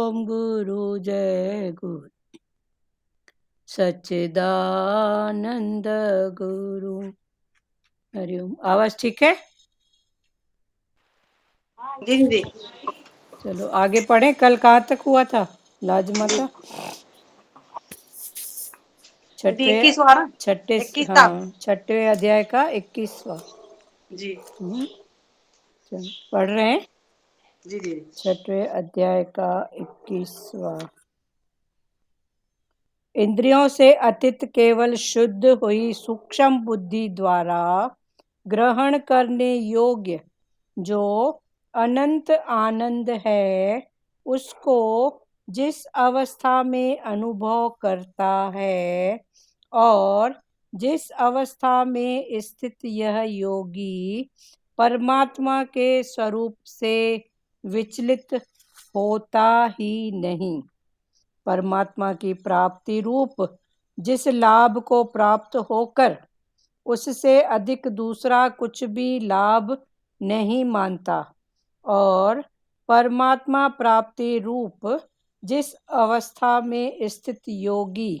ओम गुरु जय गुरु सच्चिदानंद गुरु। हरिओम। आवाज ठीक है? जी जी। चलो आगे पढ़ें। कल कहाँ तक हुआ था लाज माता? अभी 21 वाला 21 था छठे अध्याय का 21वां। जी चलो पढ़ रहे हैं। जी जी। छठे अध्याय का 21वां। इंद्रियों से अतीत केवल शुद्ध हुई सूक्ष्म बुद्धि द्वारा ग्रहण करने योग्य जो अनंत आनंद है, उसको जिस अवस्था में अनुभव करता है और जिस अवस्था में स्थित यह योगी परमात्मा के स्वरूप से विचलित होता ही नहीं, परमात्मा की प्राप्ति रूप जिस लाभ को प्राप्त होकर उससे अधिक दूसरा कुछ भी लाभ नहीं मानता और परमात्मा प्राप्ति रूप जिस अवस्था में स्थित योगी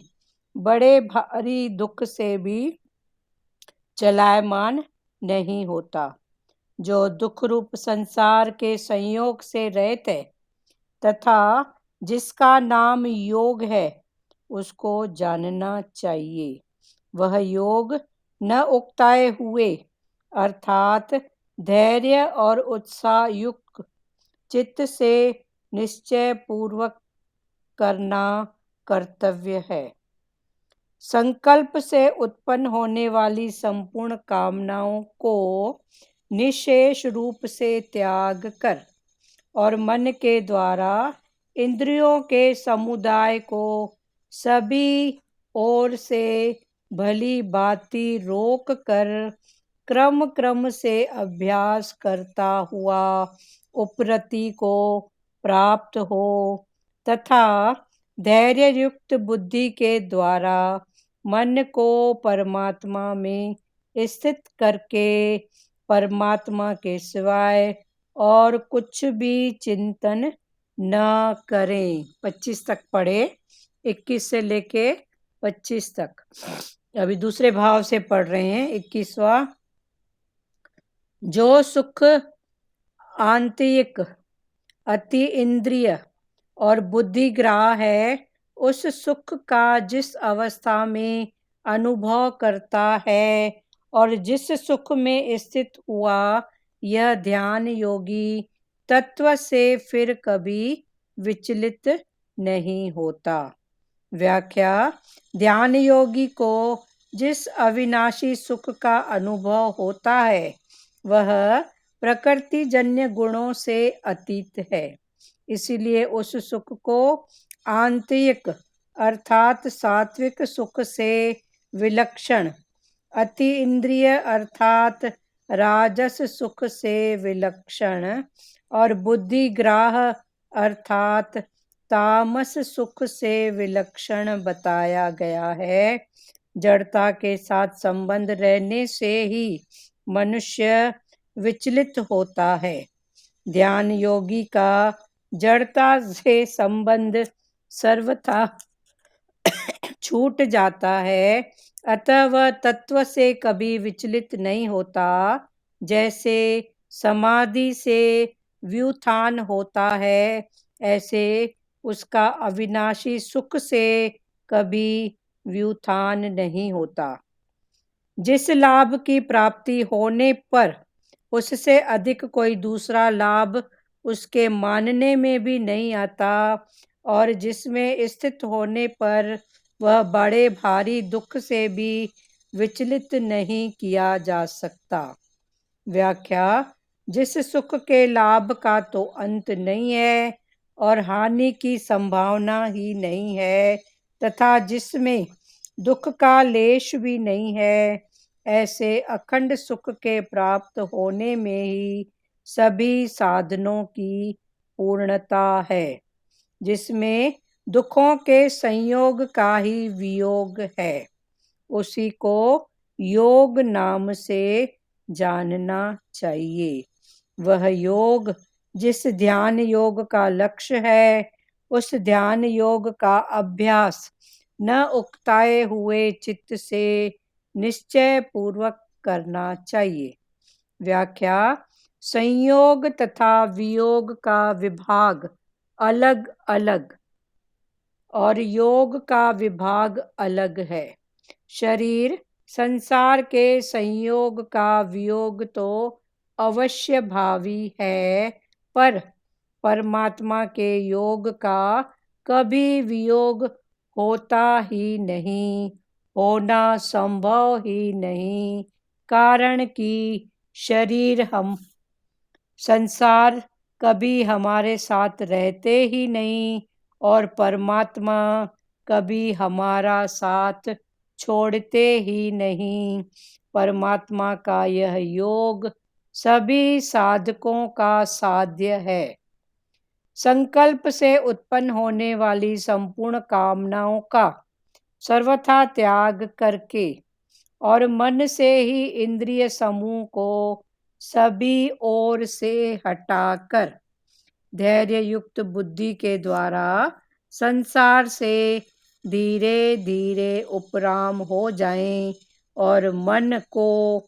बड़े भारी दुख से भी चलायमान नहीं होता, जो दुख रूप संसार के संयोग से रहित है तथा जिसका नाम योग है, उसको जानना चाहिए। वह योग न उकताए हुए अर्थात धैर्य और उत्साह युक्त चित्त से निश्चय पूर्वक करना कर्तव्य है। संकल्प से उत्पन्न होने वाली संपूर्ण कामनाओं को निशेष रूप से त्याग कर और मन के द्वारा इंद्रियों के समुदाय को सभी ओर से भली भांति रोक कर क्रम क्रम से अभ्यास करता हुआ उपरति को प्राप्त हो तथा धैर्य युक्त बुद्धि के द्वारा मन को परमात्मा में स्थित करके परमात्मा के सिवाय और कुछ भी चिंतन न करें। 25 तक पढ़े, 21 से लेके 25 तक। अभी दूसरे भाव से पढ़ रहे हैं 21वां। जो सुख आंतरिक अति इंद्रिय और बुद्धिग्राह है, उस सुख का जिस अवस्था में अनुभव करता है और जिस सुख में स्थित हुआ यह ध्यान योगी तत्व से फिर कभी विचलित नहीं होता। व्याख्या। ध्यान योगी को जिस अविनाशी सुख का अनुभव होता है वह प्रकृति जन्य गुणों से अतीत है, इसीलिए उस सुख को आंतरिक अर्थात सात्विक सुख से विलक्षण, अति इंद्रिय अर्थात राजस सुख से विलक्षण और बुद्धिग्राह अर्थात तामस सुख से विलक्षण बताया गया है। जड़ता के साथ संबंध रहने से ही मनुष्य विचलित होता है। ध्यान योगी का जड़ता से संबंध सर्वथा छूट जाता है, अतः वह तत्व से कभी विचलित नहीं होता। जैसे समाधि से व्युत्थान होता है, ऐसे उसका अविनाशी सुख से कभी व्युत्थान नहीं होता। जिस लाभ की प्राप्ति होने पर उससे अधिक कोई दूसरा लाभ उसके मानने में भी नहीं आता और जिसमें स्थित होने पर वह बड़े भारी दुख से भी विचलित नहीं किया जा सकता। व्याख्या। जिस सुख के लाभ का तो अंत नहीं है और हानि की संभावना ही नहीं है तथा जिसमें दुख का लेश भी नहीं है, ऐसे अखंड सुख के प्राप्त होने में ही सभी साधनों की पूर्णता है, जिसमें दुखों के संयोग का ही वियोग है। उसी को योग नाम से जानना चाहिए। वह योग जिस ध्यान योग का लक्ष्य है उस ध्यान योग का अभ्यास न उकताए हुए चित्त से निश्चय पूर्वक करना चाहिए। व्याख्या: संयोग तथा वियोग का विभाग अलग अलग और योग का विभाग अलग है। शरीर संसार के संयोग का वियोग तो अवश्य भावी है, पर परमात्मा के योग का कभी वियोग होता ही नहीं, होना संभव ही नहीं। कारण कि शरीर हम संसार कभी हमारे साथ रहते ही नहीं और परमात्मा कभी हमारा साथ छोड़ते ही नहीं। परमात्मा का यह योग सभी साधकों का साध्य है। संकल्प से उत्पन्न होने वाली संपूर्ण कामनाओं का सर्वथा त्याग करके और मन से ही इंद्रिय समूह को सभी ओर से हटाकर धैर्य युक्त बुद्धि के द्वारा संसार से धीरे धीरे उपराम हो जाएं और मन को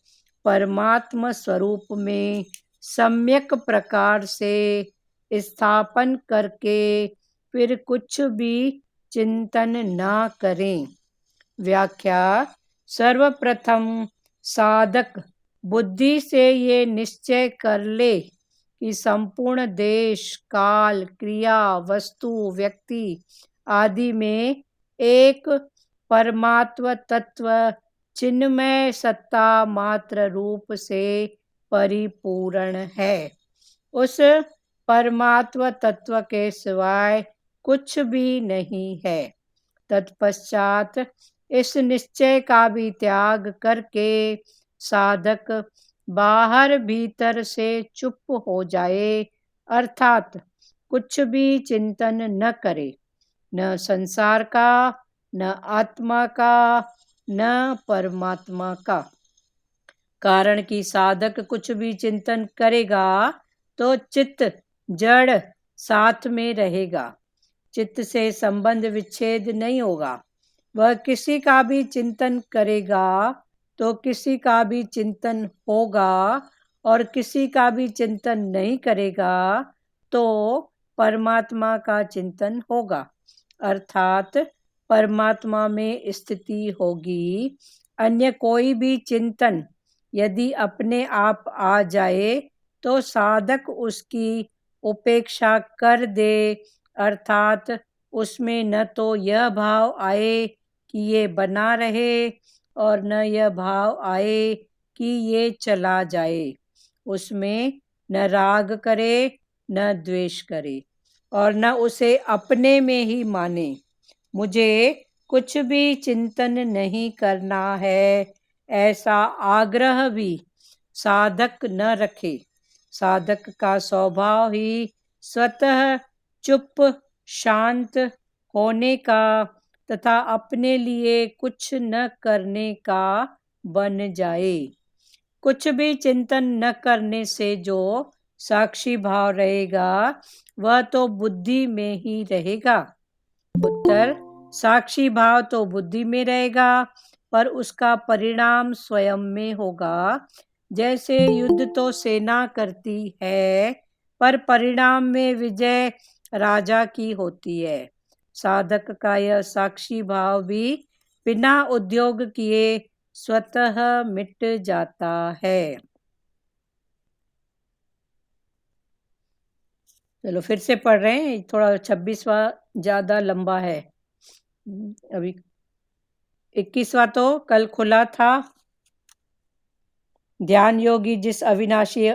परमात्मा स्वरूप में सम्यक प्रकार से स्थापन करके फिर कुछ भी चिंतन ना करें। व्याख्या: सर्वप्रथम साधक बुद्धि से ये निश्चय कर ले कि संपूर्ण देश, काल, क्रिया, वस्तु, व्यक्ति आदि में एक परमात्म तत्व चिन्मय सत्ता मात्र रूप से परिपूर्ण है। उस परमात्म तत्व के सिवाय कुछ भी नहीं है। तत्पश्चात इस निश्चय का भी त्याग करके साधक बाहर भीतर से चुप हो जाए, अर्थात कुछ भी चिंतन न करे, न संसार का, न आत्मा का, न परमात्मा का। कारण कि साधक कुछ भी चिंतन करेगा तो चित्त जड़ साथ में रहेगा, चित्त से संबंध विच्छेद नहीं होगा। वह किसी का भी चिंतन करेगा तो किसी का भी चिंतन होगा और किसी का भी चिंतन नहीं करेगा तो परमात्मा का चिंतन होगा, अर्थात परमात्मा में स्थिति होगी। अन्य कोई भी चिंतन यदि अपने आप आ जाए तो साधक उसकी उपेक्षा कर दे, अर्थात उसमें न तो यह भाव आए कि ये बना रहे और न यह भाव आए कि ये चला जाए। उसमें न राग करे न द्वेष करे और न उसे अपने में ही माने। मुझे कुछ भी चिंतन नहीं करना है, ऐसा आग्रह भी साधक न रखे। साधक का स्वभाव ही स्वतः चुप शांत होने का तथा अपने लिए कुछ न करने का बन जाए। कुछ भी चिंतन न करने से जो साक्षी भाव रहेगा वह तो बुद्धि में ही रहेगा। उत्तर: साक्षी भाव तो बुद्धि में रहेगा पर उसका परिणाम स्वयं में होगा। जैसे युद्ध तो सेना करती है पर परिणाम में विजय राजा की होती है। साधक का यह साक्षी भाव भी बिना उद्योग किए स्वतः मिट जाता है। चलो फिर से पढ़ रहे हैं, थोड़ा 26वां ज्यादा लंबा है। अभी 21वां तो कल खुला था। ध्यान योगी जिस अविनाशी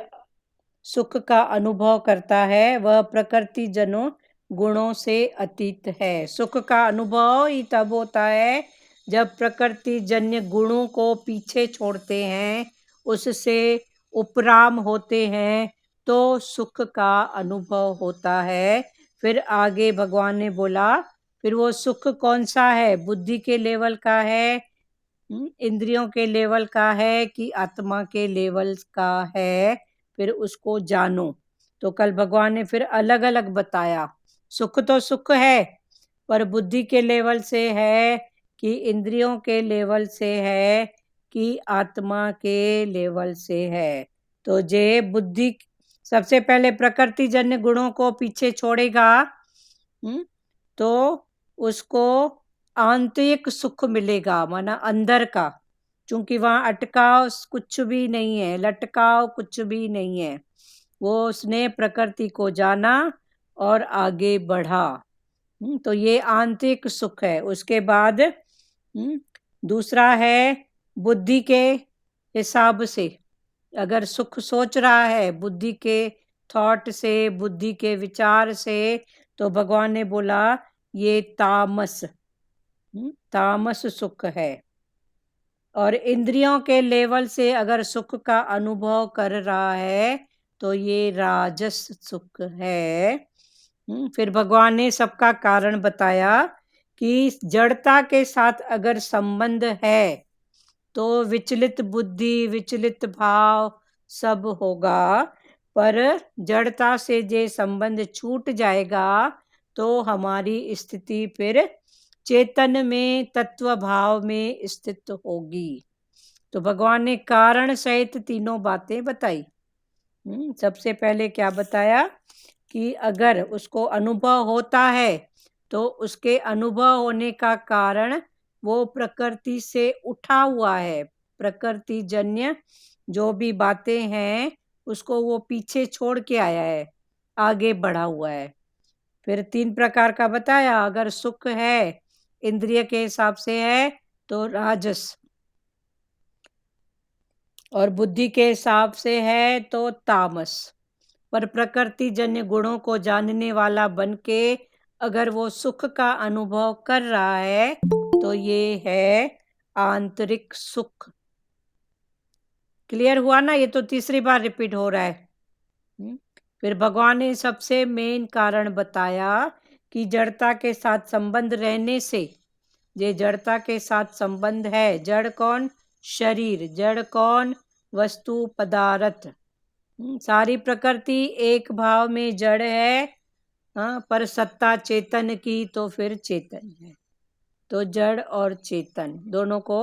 सुख का अनुभव करता है वह प्रकृति जनों गुणों से अतीत है। सुख का अनुभव ही तब होता है जब प्रकृति जन्य गुणों को पीछे छोड़ते हैं, उससे उपराम होते हैं तो सुख का अनुभव होता है। फिर आगे भगवान ने बोला, फिर वो सुख कौन सा है? बुद्धि के लेवल का है, इंद्रियों के लेवल का है कि आत्मा के लेवल का है? फिर उसको जानो। तो कल भगवान ने फिर अलग अलग बताया सुख तो सुख है, पर बुद्धि के लेवल से है कि इंद्रियों के लेवल से है कि आत्मा के लेवल से है। तो जे बुद्धि सबसे पहले प्रकृति जन्य गुणों को पीछे छोड़ेगा, तो उसको आंतरिक सुख मिलेगा, माना अंदर का, क्योंकि वहां अटकाव कुछ भी नहीं है, लटकाव कुछ भी नहीं है। वो उसने प्रकृति को जाना और आगे बढ़ा। तो ये आंतरिक सुख है। उसके बाद दूसरा है बुद्धि के हिसाब से, अगर सुख सोच रहा है बुद्धि के थॉट से, बुद्धि के विचार से, तो भगवान ने बोला ये तामस, तामस सुख है। और इंद्रियों के लेवल से अगर सुख का अनुभव कर रहा है तो ये राजस सुख है। फिर भगवान ने सबका कारण बताया कि जड़ता के साथ अगर संबंध है तो विचलित बुद्धि, विचलित भाव सब होगा, पर जड़ता से जे संबंध छूट जाएगा तो हमारी स्थिति फिर चेतन में, तत्व भाव में स्थित होगी। तो भगवान ने कारण सहित तीनों बातें बताई। सबसे पहले क्या बताया कि अगर उसको अनुभव होता है तो उसके अनुभव होने का कारण वो प्रकृति से उठा हुआ है, प्रकृति जन्य जो भी बातें हैं उसको वो पीछे छोड़ के आया है, आगे बढ़ा हुआ है। फिर 3 प्रकार का बताया, अगर सुख है इंद्रिय के हिसाब से है तो राजस, और बुद्धि के हिसाब से है तो तामस। पर प्रकृति जन्य गुणों को जानने वाला बनके अगर वो सुख का अनुभव कर रहा है तो ये है आंतरिक सुख। क्लियर हुआ ना? ये तो तीसरी बार रिपीट हो रहा है। फिर भगवान ने सबसे मेन कारण बताया कि जड़ता के साथ संबंध रहने से, ये जड़ता के साथ संबंध है, जड़ कौन? शरीर। जड़ कौन? वस्तु, पदार्थ। सारी प्रकृति एक भाव में जड़ है, हाँ, पर सत्ता चेतन की तो फिर चेतन है। तो जड़ और चेतन दोनों को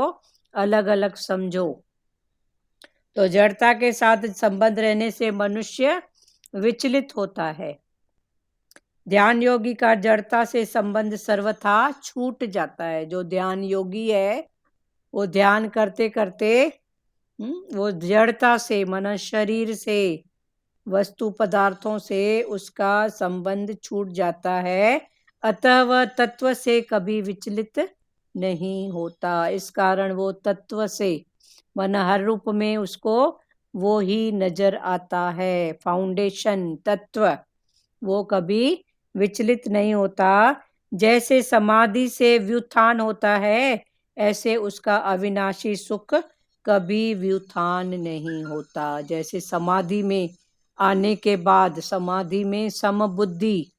अलग अलग समझो। तो जड़ता के साथ संबंध रहने से मनुष्य विचलित होता है। ध्यान योगी का जड़ता से संबंध सर्वथा छूट जाता है। जो ध्यान योगी है वो ध्यान करते करते वो जड़ता से, माना शरीर से, वस्तु पदार्थों से उसका संबंध छूट जाता है, अतः वह तत्व से कभी विचलित नहीं होता। इस कारण वो तत्व से, माना हर रूप में उसको वो ही नजर आता है, फाउंडेशन, तत्व, वो कभी विचलित नहीं होता। जैसे समाधि से व्युत्थान होता है ऐसे उसका अविनाशी सुख कभी व्युत्थान नहीं होता। जैसे समाधि में आने के बाद, समाधि में समबुद्धि,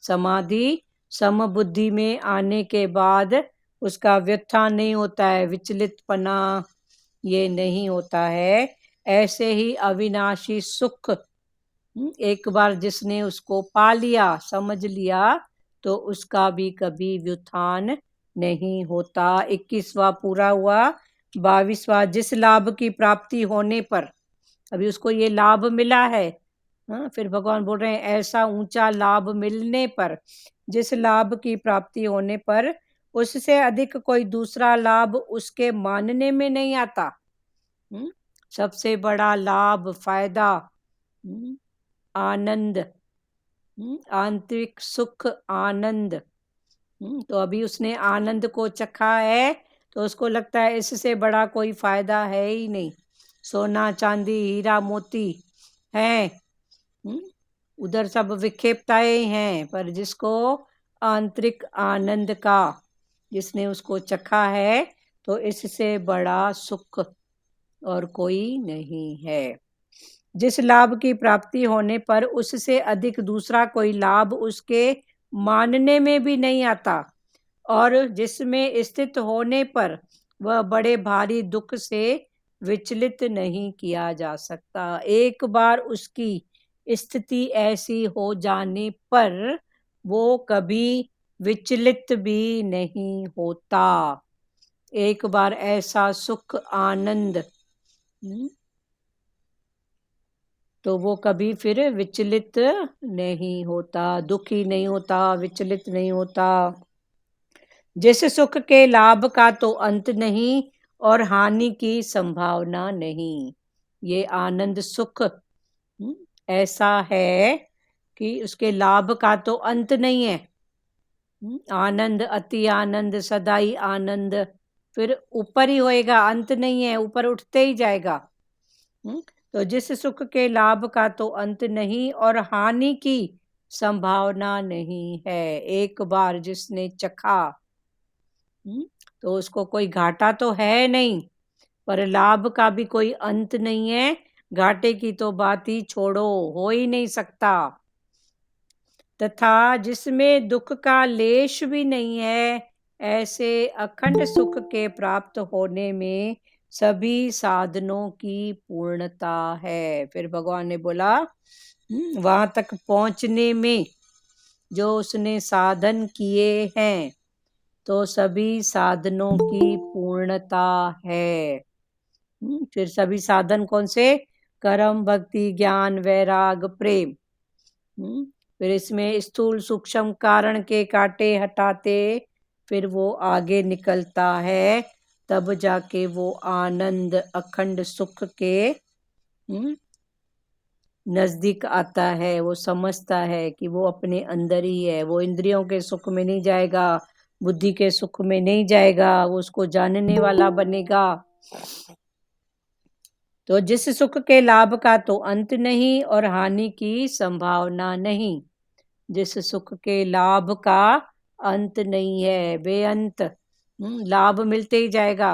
समाधि समबुद्धि में आने के बाद उसका व्युत्थान नहीं होता है, विचलितपना ये नहीं होता है। ऐसे ही अविनाशी सुख, एक बार जिसने उसको पा लिया, समझ लिया, तो उसका भी कभी व्युत्थान नहीं होता। 21वां पूरा हुआ, 22वां, जिस लाभ की प्राप्ति होने पर, अभी उसको ये लाभ मिला है, हाँ, फिर भगवान बोल रहे हैं ऐसा ऊंचा लाभ मिलने पर, जिस लाभ की प्राप्ति होने पर उससे अधिक कोई दूसरा लाभ उसके मानने में नहीं आता। सबसे बड़ा लाभ, फायदा, आनंद, आंतरिक सुख, आनंद। तो अभी उसने आनंद को चखा है तो उसको लगता है इससे बड़ा कोई फायदा है ही नहीं। सोना, चांदी, हीरा, मोती हैं, उधर सब विक्षेपताएं हैं, पर जिसको आंतरिक आनंद का, जिसने उसको चखा है, तो इससे बड़ा सुख और कोई नहीं है। जिस लाभ की प्राप्ति होने पर उससे अधिक दूसरा कोई लाभ उसके मानने में भी नहीं आता, और जिसमें स्थित होने पर वह बड़े भारी दुख से विचलित नहीं किया जा सकता। एक बार उसकी स्थिति ऐसी हो जाने पर वो कभी विचलित भी नहीं होता। एक बार ऐसा सुख आनंद तो वो कभी फिर विचलित नहीं होता, दुखी नहीं होता, विचलित नहीं होता। जिस सुख के लाभ का तो अंत नहीं और हानि की संभावना नहीं। ये आनंद सुख ऐसा है कि उसके लाभ का तो अंत नहीं है। आनंद, अति आनंद, सदाई आनंद, फिर ऊपर ही होएगा, अंत नहीं है, ऊपर उठते ही जाएगा। तो जिस सुख के लाभ का तो अंत नहीं और हानि की संभावना नहीं है। एक बार जिसने चखा तो उसको कोई घाटा तो है नहीं, पर लाभ का भी कोई अंत नहीं है। घाटे की तो बात ही छोड़ो, हो ही नहीं सकता। तथा जिसमें दुख का लेश भी नहीं है, ऐसे अखंड सुख के प्राप्त होने में सभी साधनों की पूर्णता है। फिर भगवान ने बोला वहां तक पहुंचने में जो उसने साधन किए हैं तो सभी साधनों की पूर्णता है। फिर सभी साधन कौन से? कर्म, भक्ति, ज्ञान, वैराग, प्रेम। फिर इसमें स्थूल सूक्ष्म कारण के कांटे हटाते फिर वो आगे निकलता है, तब जाके वो आनंद अखंड सुख के नजदीक आता है। वो समझता है कि वो अपने अंदर ही है। वो इंद्रियों के सुख में नहीं जाएगा, बुद्धि के सुख में नहीं जाएगा, वो उसको जानने वाला बनेगा। तो जिस सुख के लाभ का तो अंत नहीं और हानि की संभावना नहीं। जिस सुख के लाभ का अंत नहीं है, बेअंत लाभ मिलते ही जाएगा।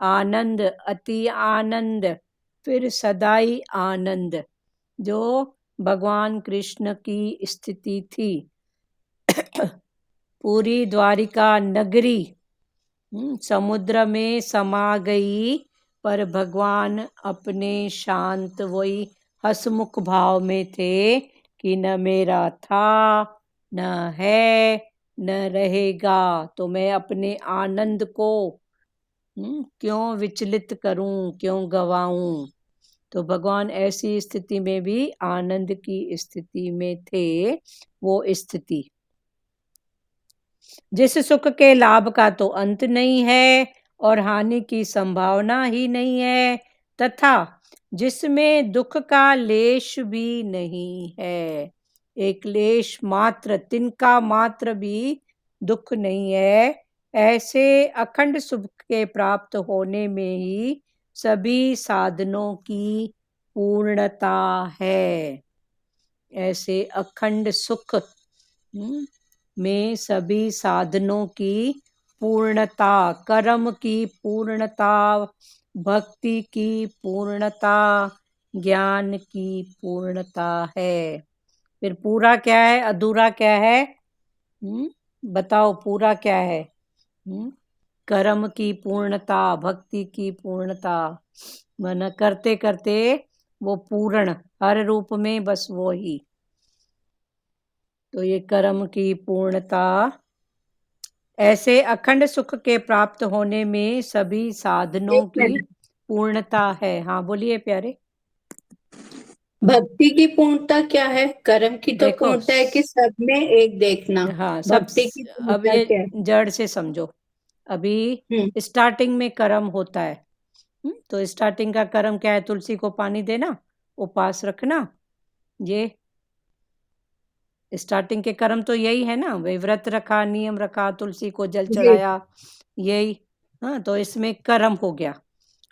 आनंद, अति आनंद, फिर सदाई आनंद, जो भगवान कृष्ण की स्थिति थी। पूरी द्वारिका नगरी समुद्र में समा गई, पर भगवान अपने शांत वही हसमुख भाव में थे कि न मेरा था, न है, न रहेगा, तो मैं अपने आनंद को क्यों विचलित करूं, क्यों गवाऊं। तो भगवान ऐसी स्थिति में भी आनंद की स्थिति में थे। वो स्थिति जिस सुख के लाभ का तो अंत नहीं है और हानि की संभावना ही नहीं है, तथा जिसमें दुख का लेश भी नहीं है। एक लेश मात्र, तिनका मात्र भी दुख नहीं है। ऐसे अखंड सुख के प्राप्त होने में ही सभी साधनों की पूर्णता है। ऐसे अखंड सुख में सभी साधनों की पूर्णता, कर्म की पूर्णता, भक्ति की पूर्णता, ज्ञान की पूर्णता है। फिर पूरा क्या है, अधूरा क्या है? बताओ, पूरा क्या है? कर्म की पूर्णता, भक्ति की पूर्णता, मन करते करते वो पूर्ण, हर रूप में बस वो ही। तो ये कर्म की पूर्णता, ऐसे अखंड सुख के प्राप्त होने में सभी साधनों एक की मिनट, पूर्णता है। हाँ बोलिए प्यारे। भक्ति की पूर्णता क्या है? कर्म की तो देखो पूर्णता है कि सब में एक देखना। हाँ, सब भक्ति की अब पूर्णता ये क्या है? जड़ से समझो। अभी हम्म स्टार्टिंग में कर्म होता है। तो स्टार्टिंग का कर्म क्या है? तुलसी को पानी देना, उपास रखना, ये स्टार्टिंग के कर्म तो यही है ना। वे व्रत रखा, नियम रखा, तुलसी को जल जी चढ़ाया, यही। हाँ, तो इसमें कर्म हो गया।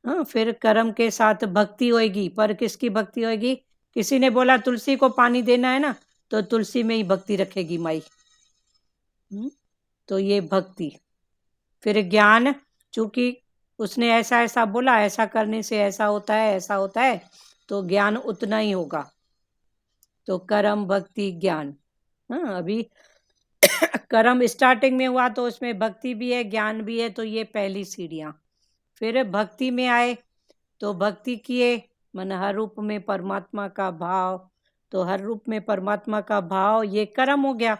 हाँ, फिर कर्म के साथ भक्ति होएगी, पर किसकी भक्ति होएगी? किसी ने बोला तुलसी को पानी देना है ना, तो तुलसी में ही भक्ति रखेगी माई। तो ये भक्ति। फिर ज्ञान, चूंकि उसने ऐसा ऐसा बोला, ऐसा करने से ऐसा होता है, ऐसा होता है, तो ज्ञान उतना ही होगा। तो कर्म, भक्ति, ज्ञान। हाँ, अभी कर्म स्टार्टिंग में हुआ तो उसमें भक्ति भी है, ज्ञान भी है, तो ये पहली सीढ़ियां। फिर भक्ति में आए तो भक्ति किए, मन हर रूप में परमात्मा का भाव, तो हर रूप में परमात्मा का भाव, ये कर्म हो गया।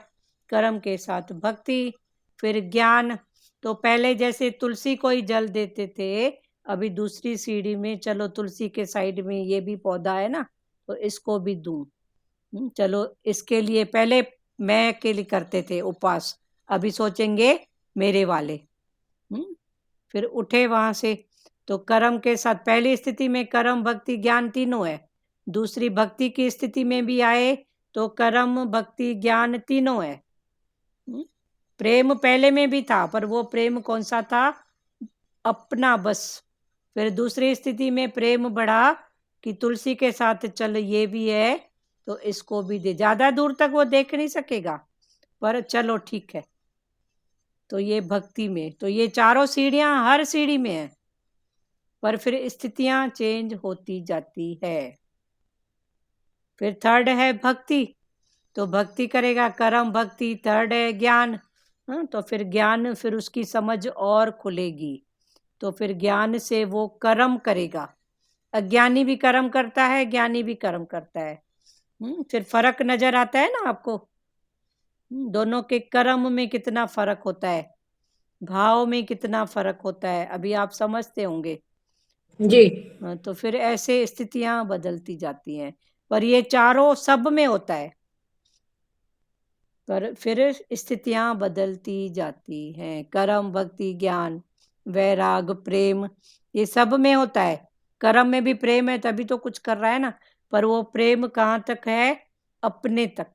कर्म के साथ भक्ति, फिर ज्ञान। तो पहले जैसे तुलसी को ही जल देते थे, अभी दूसरी सीढ़ी में चलो तुलसी के साइड में ये भी पौधा है ना, तो इसको भी दूं। चलो इसके लिए पहले मैं के लिए करते थे उपवास, अभी सोचेंगे मेरे वाले। फिर उठे वहां से, तो कर्म के साथ पहली स्थिति में कर्म भक्ति ज्ञान तीनों है, दूसरी भक्ति की स्थिति में भी आए तो कर्म भक्ति ज्ञान तीनों है। प्रेम पहले में भी था, पर वो प्रेम कौन सा था? अपना बस। फिर दूसरी स्थिति में प्रेम बढ़ा कि तुलसी के साथ चल ये भी है तो इसको भी दे। ज्यादा दूर तक वो देख नहीं सकेगा, पर चलो ठीक है। तो ये भक्ति में, तो ये चारों सीढ़ियां हर सीढ़ी में है, पर फिर स्थितियां चेंज होती जाती है। फिर थर्ड है भक्ति, तो भक्ति करेगा कर्म भक्ति। थर्ड है ज्ञान, तो फिर ज्ञान, फिर उसकी समझ और खुलेगी, तो फिर ज्ञान से वो कर्म करेगा। अज्ञानी भी कर्म करता है, ज्ञानी भी कर्म करता है। फिर फर्क नजर आता है ना आपको, दोनों के कर्म में कितना फर्क होता है, भाव में कितना फर्क होता है, अभी आप समझते होंगे जी। तो फिर ऐसे स्थितियां बदलती जाती हैं, पर ये चारों सब में होता है, पर फिर स्थितियां बदलती जाती हैं। कर्म भक्ति ज्ञान वैराग प्रेम ये सब में होता है। कर्म में भी प्रेम है तभी तो कुछ कर रहा है ना, पर वो प्रेम कहाँ तक है? अपने तक।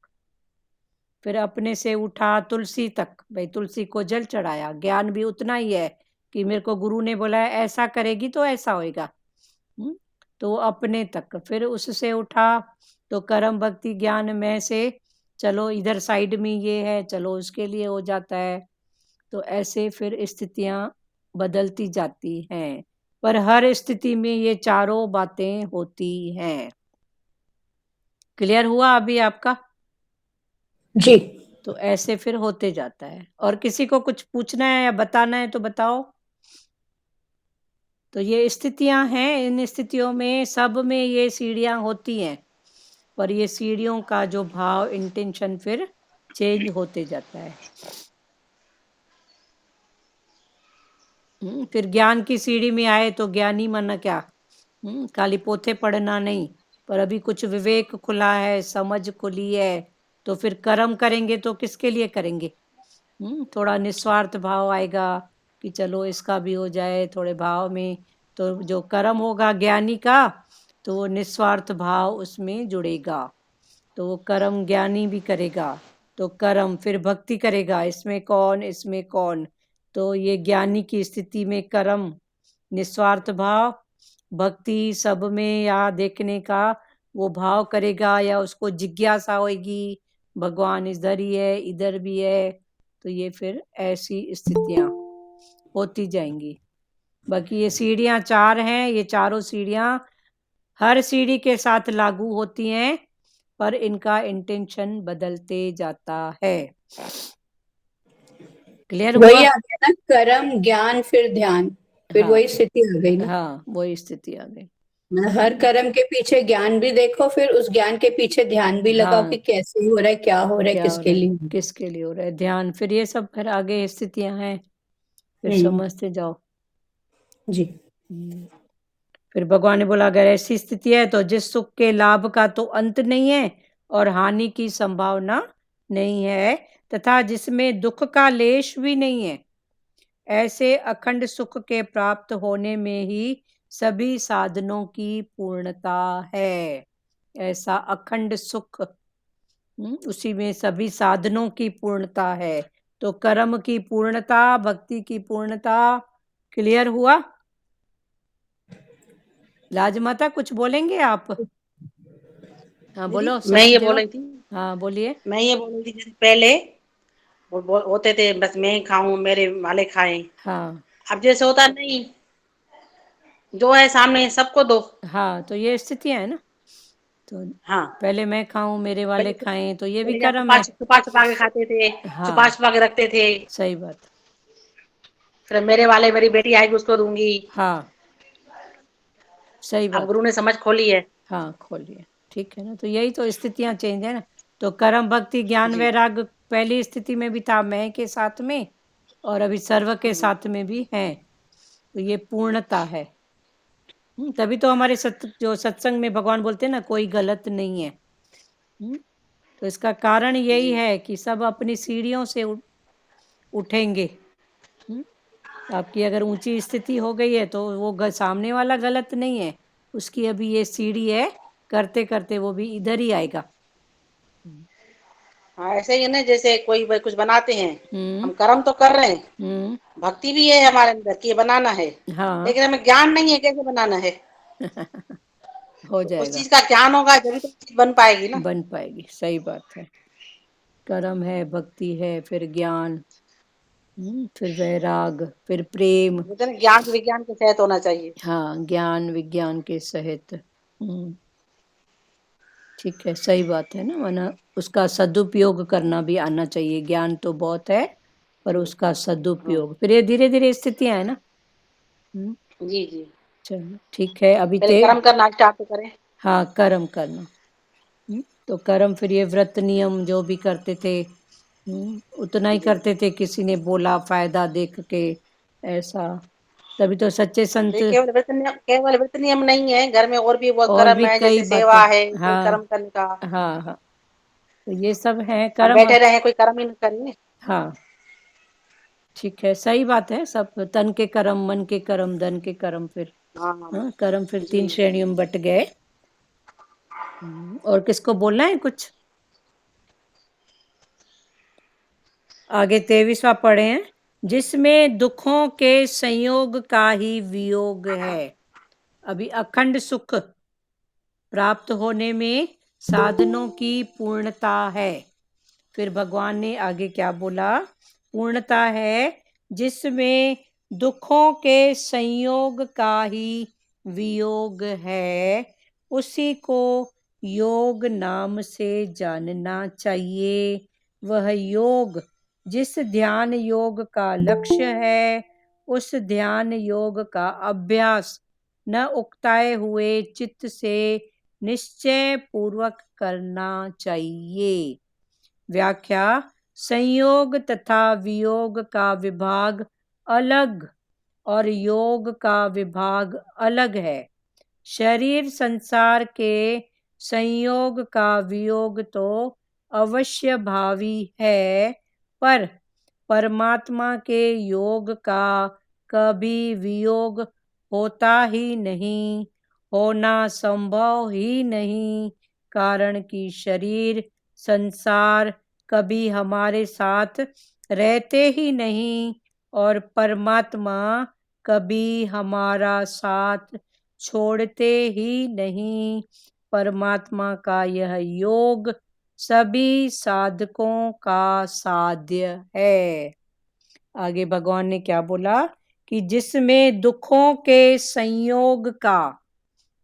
फिर अपने से उठा तुलसी तक, भाई तुलसी को जल चढ़ाया। ज्ञान भी उतना ही है कि मेरे को गुरु ने बोला है ऐसा करेगी तो ऐसा होएगा, तो अपने तक। फिर उससे उठा तो कर्म भक्ति ज्ञान में से चलो इधर साइड में ये है, चलो उसके लिए हो जाता है। तो ऐसे फिर स्थितियां बदलती जाती हैं, पर हर स्थिति में ये चारों बातें होती हैं। क्लियर हुआ अभी आपका? जी। तो ऐसे फिर होते जाता है। और किसी को कुछ पूछना है या बताना है तो बताओ। तो ये स्थितियां हैं, इन स्थितियों में सब में ये सीढ़ियां होती हैं, पर ये सीढ़ियों का जो भाव इंटेंशन फिर चेंज होते जाता है। फिर ज्ञान की सीढ़ी में आए तो ज्ञानी माना क्या? खाली पोथे पढ़ना नहीं, पर अभी कुछ विवेक खुला है, समझ खुली है, तो फिर कर्म करेंगे तो किसके लिए करेंगे? थोड़ा निस्वार्थ भाव आएगा कि चलो इसका भी हो जाए थोड़े भाव में, तो जो कर्म होगा ज्ञानी का तो वो निस्वार्थ भाव उसमें जुड़ेगा, तो वो कर्म ज्ञानी भी करेगा। तो कर्म फिर भक्ति करेगा, इसमें कौन इसमें कौन, तो ये ज्ञानी की स्थिति में कर्म निस्वार्थ भाव, भक्ति सब में या देखने का वो भाव करेगा, या उसको जिज्ञासा होगी भगवान इधर ही है इधर भी है, तो ये फिर ऐसी स्थितियां होती जाएंगी। बाकी ये सीढ़ियां चार हैं, ये चारों सीढ़ियां हर सीढ़ी के साथ लागू होती हैं, पर इनका इंटेंशन बदलते जाता है। क्लियर हुआ? वही आ गया ना, कर्म ज्ञान फिर ध्यान, फिर हाँ, वही स्थिति आ गई ना। हाँ वही स्थिति आ गई। हर कर्म के पीछे ज्ञान भी देखो, फिर उस ज्ञान के पीछे ध्यान भी लगाओ कि हाँ, कैसे हो रहा है, क्या हो रहा है, क्या हो किसके रहा है, लिए। किसके लिए हो रहा है, ध्यान। फिर ये सब फिर आगे स्थितियां हैं, फिर हम्म। समझते जाओ। जी। फिर भगवान ने बोला अगर ऐसी स्थिति है तो जिस सुख के लाभ का तो अंत नहीं है और हानि की संभावना नहीं है, तथा जिसमें दुख का लेश भी नहीं है, ऐसे अखंड सुख के प्राप्त होने में ही सभी साधनों की पूर्णता है। ऐसा अखंड सुख, उसी में सभी साधनों की पूर्णता है। तो कर्म की पूर्णता, भक्ति की पूर्णता। क्लियर हुआ? राजमाता कुछ बोलेंगे आप? हाँ बोलो, मैं ये समझ बोल हो? रही थी हाँ बोलिए। मैं ये बोल रही थी जैसे पहले होते थे बस मैं ही खाऊं मेरे वाले खाएं। हाँ, अब जैसे होता नहीं, जो है सामने सबको दो। हाँ तो ये स्थितियां है ना, तो हाँ, पहले मैं खाऊं मेरे वाले पहले खाएं, तो ये भी पहले क्या कर्म छुपा है। छुपा छुपा के खाते थे, छुपा हाँ छुपा के रखते थे। सही बात। फिर मेरे वाले मेरी बेटी आएगी उसको दूंगी। हाँ सही अब बात। गुरु ने समझ खोली है। हाँ खोलिए, ठीक है ना, तो यही तो स्थितियां चेंज है ना। तो कर्म भक्ति ज्ञान जी वैराग पहली स्थिति में भी था मैं के साथ में, और अभी सर्व के साथ में भी है, तो ये पूर्णता है। तभी तो हमारे जो सत्संग में भगवान बोलते हैं ना, कोई गलत नहीं है। तो इसका कारण यही है कि सब अपनी सीढ़ियों से उठेंगे। आपकी अगर ऊंची स्थिति हो गई है तो वो सामने वाला गलत नहीं है, उसकी अभी ये सीढ़ी है, करते करते वो भी इधर ही आएगा। हाँ, ऐसे ही है ना, जैसे कोई कुछ बनाते हैं, हम्म हम कर्म तो कर रहे हैं, हम्म भक्ति भी है हमारे अंदर कि ये बनाना है, हाँ लेकिन हमें ज्ञान नहीं है कैसे बनाना है। हो तो उस जाएगा, चीज का ज्ञान होगा जब तो चीज बन पाएगी ना। बन पाएगी। सही बात है। कर्म है, भक्ति है, फिर ज्ञान, फिर वैराग, फिर प्रेम। बोलते हैं ना, ज्ञान विज्ञान के सहित होना चाहिए। हाँ, ज्ञान विज्ञान के सहित। ठीक है, सही बात है ना, वरना उसका सदुपयोग करना भी आना चाहिए। ज्ञान तो बहुत है, पर उसका सदुपयोग, फिर ये धीरे धीरे स्थितियां है ना। जी जी। चलो ठीक है, अभी पहले कर्म करना स्टार्ट तो करें। हाँ, कर्म करना। तो कर्म, फिर ये व्रत नियम जो भी करते थे, उतना ही करते थे, किसी ने बोला फायदा देख के ऐसा। तभी तो सच्चे संत ये केवल व्रत नियम नहीं है, घर में और भी बहुत और कर्म भी है, कई जैसे बातें। सेवा है, कोई हाँ कर्म करने का। हाँ हाँ, तो ये सब है हम कर्म। बैठे रहे कोई कर्म ही नहीं करेंगे। हाँ ठीक है, सही बात है। सब तन के कर्म, मन के कर्म, धन के कर्म, फिर हाँ कर्म फिर जी। 3 श्रेणियों में बट गए। और किसको बोलना है कुछ? आगे 23वां पढ़े हैं, जिसमें दुखों के संयोग का ही वियोग है। अभी अखंड सुख प्राप्त होने में साधनों की पूर्णता है। फिर भगवान ने आगे क्या बोला? पूर्णता है जिसमें दुखों के संयोग का ही वियोग है, उसी को योग नाम से जानना चाहिए। वह योग जिस ध्यान योग का लक्ष्य है, उस ध्यान योग का अभ्यास न उकताए हुए चित्त से निश्चय पूर्वक करना चाहिए। व्याख्या: संयोग तथा वियोग का विभाग अलग और योग का विभाग अलग है। शरीर संसार के संयोग का वियोग तो अवश्य भावी है, पर परमात्मा के योग का कभी वियोग होता ही नहीं, होना संभव ही नहीं, कारण कि शरीर संसार कभी हमारे साथ रहते ही नहीं और परमात्मा कभी हमारा साथ छोड़ते ही नहीं। परमात्मा का यह योग सभी साधकों का साध्य है। आगे भगवान ने क्या बोला कि जिसमें दुखों के संयोग का,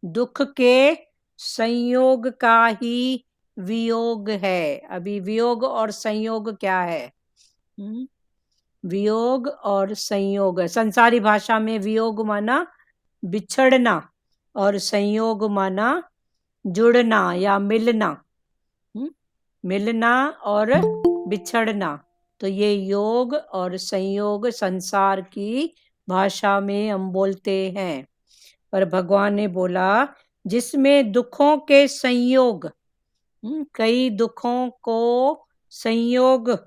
दुख के संयोग का ही वियोग है। अभी वियोग और संयोग क्या है? वियोग और संयोग, संसारी भाषा में वियोग माना बिछड़ना और संयोग माना जुड़ना या मिलना। मिलना और बिछड़ना, तो ये योग और संयोग संसार की भाषा में हम बोलते हैं। पर भगवान ने बोला जिसमें दुखों के संयोग, कई दुखों को संयोग,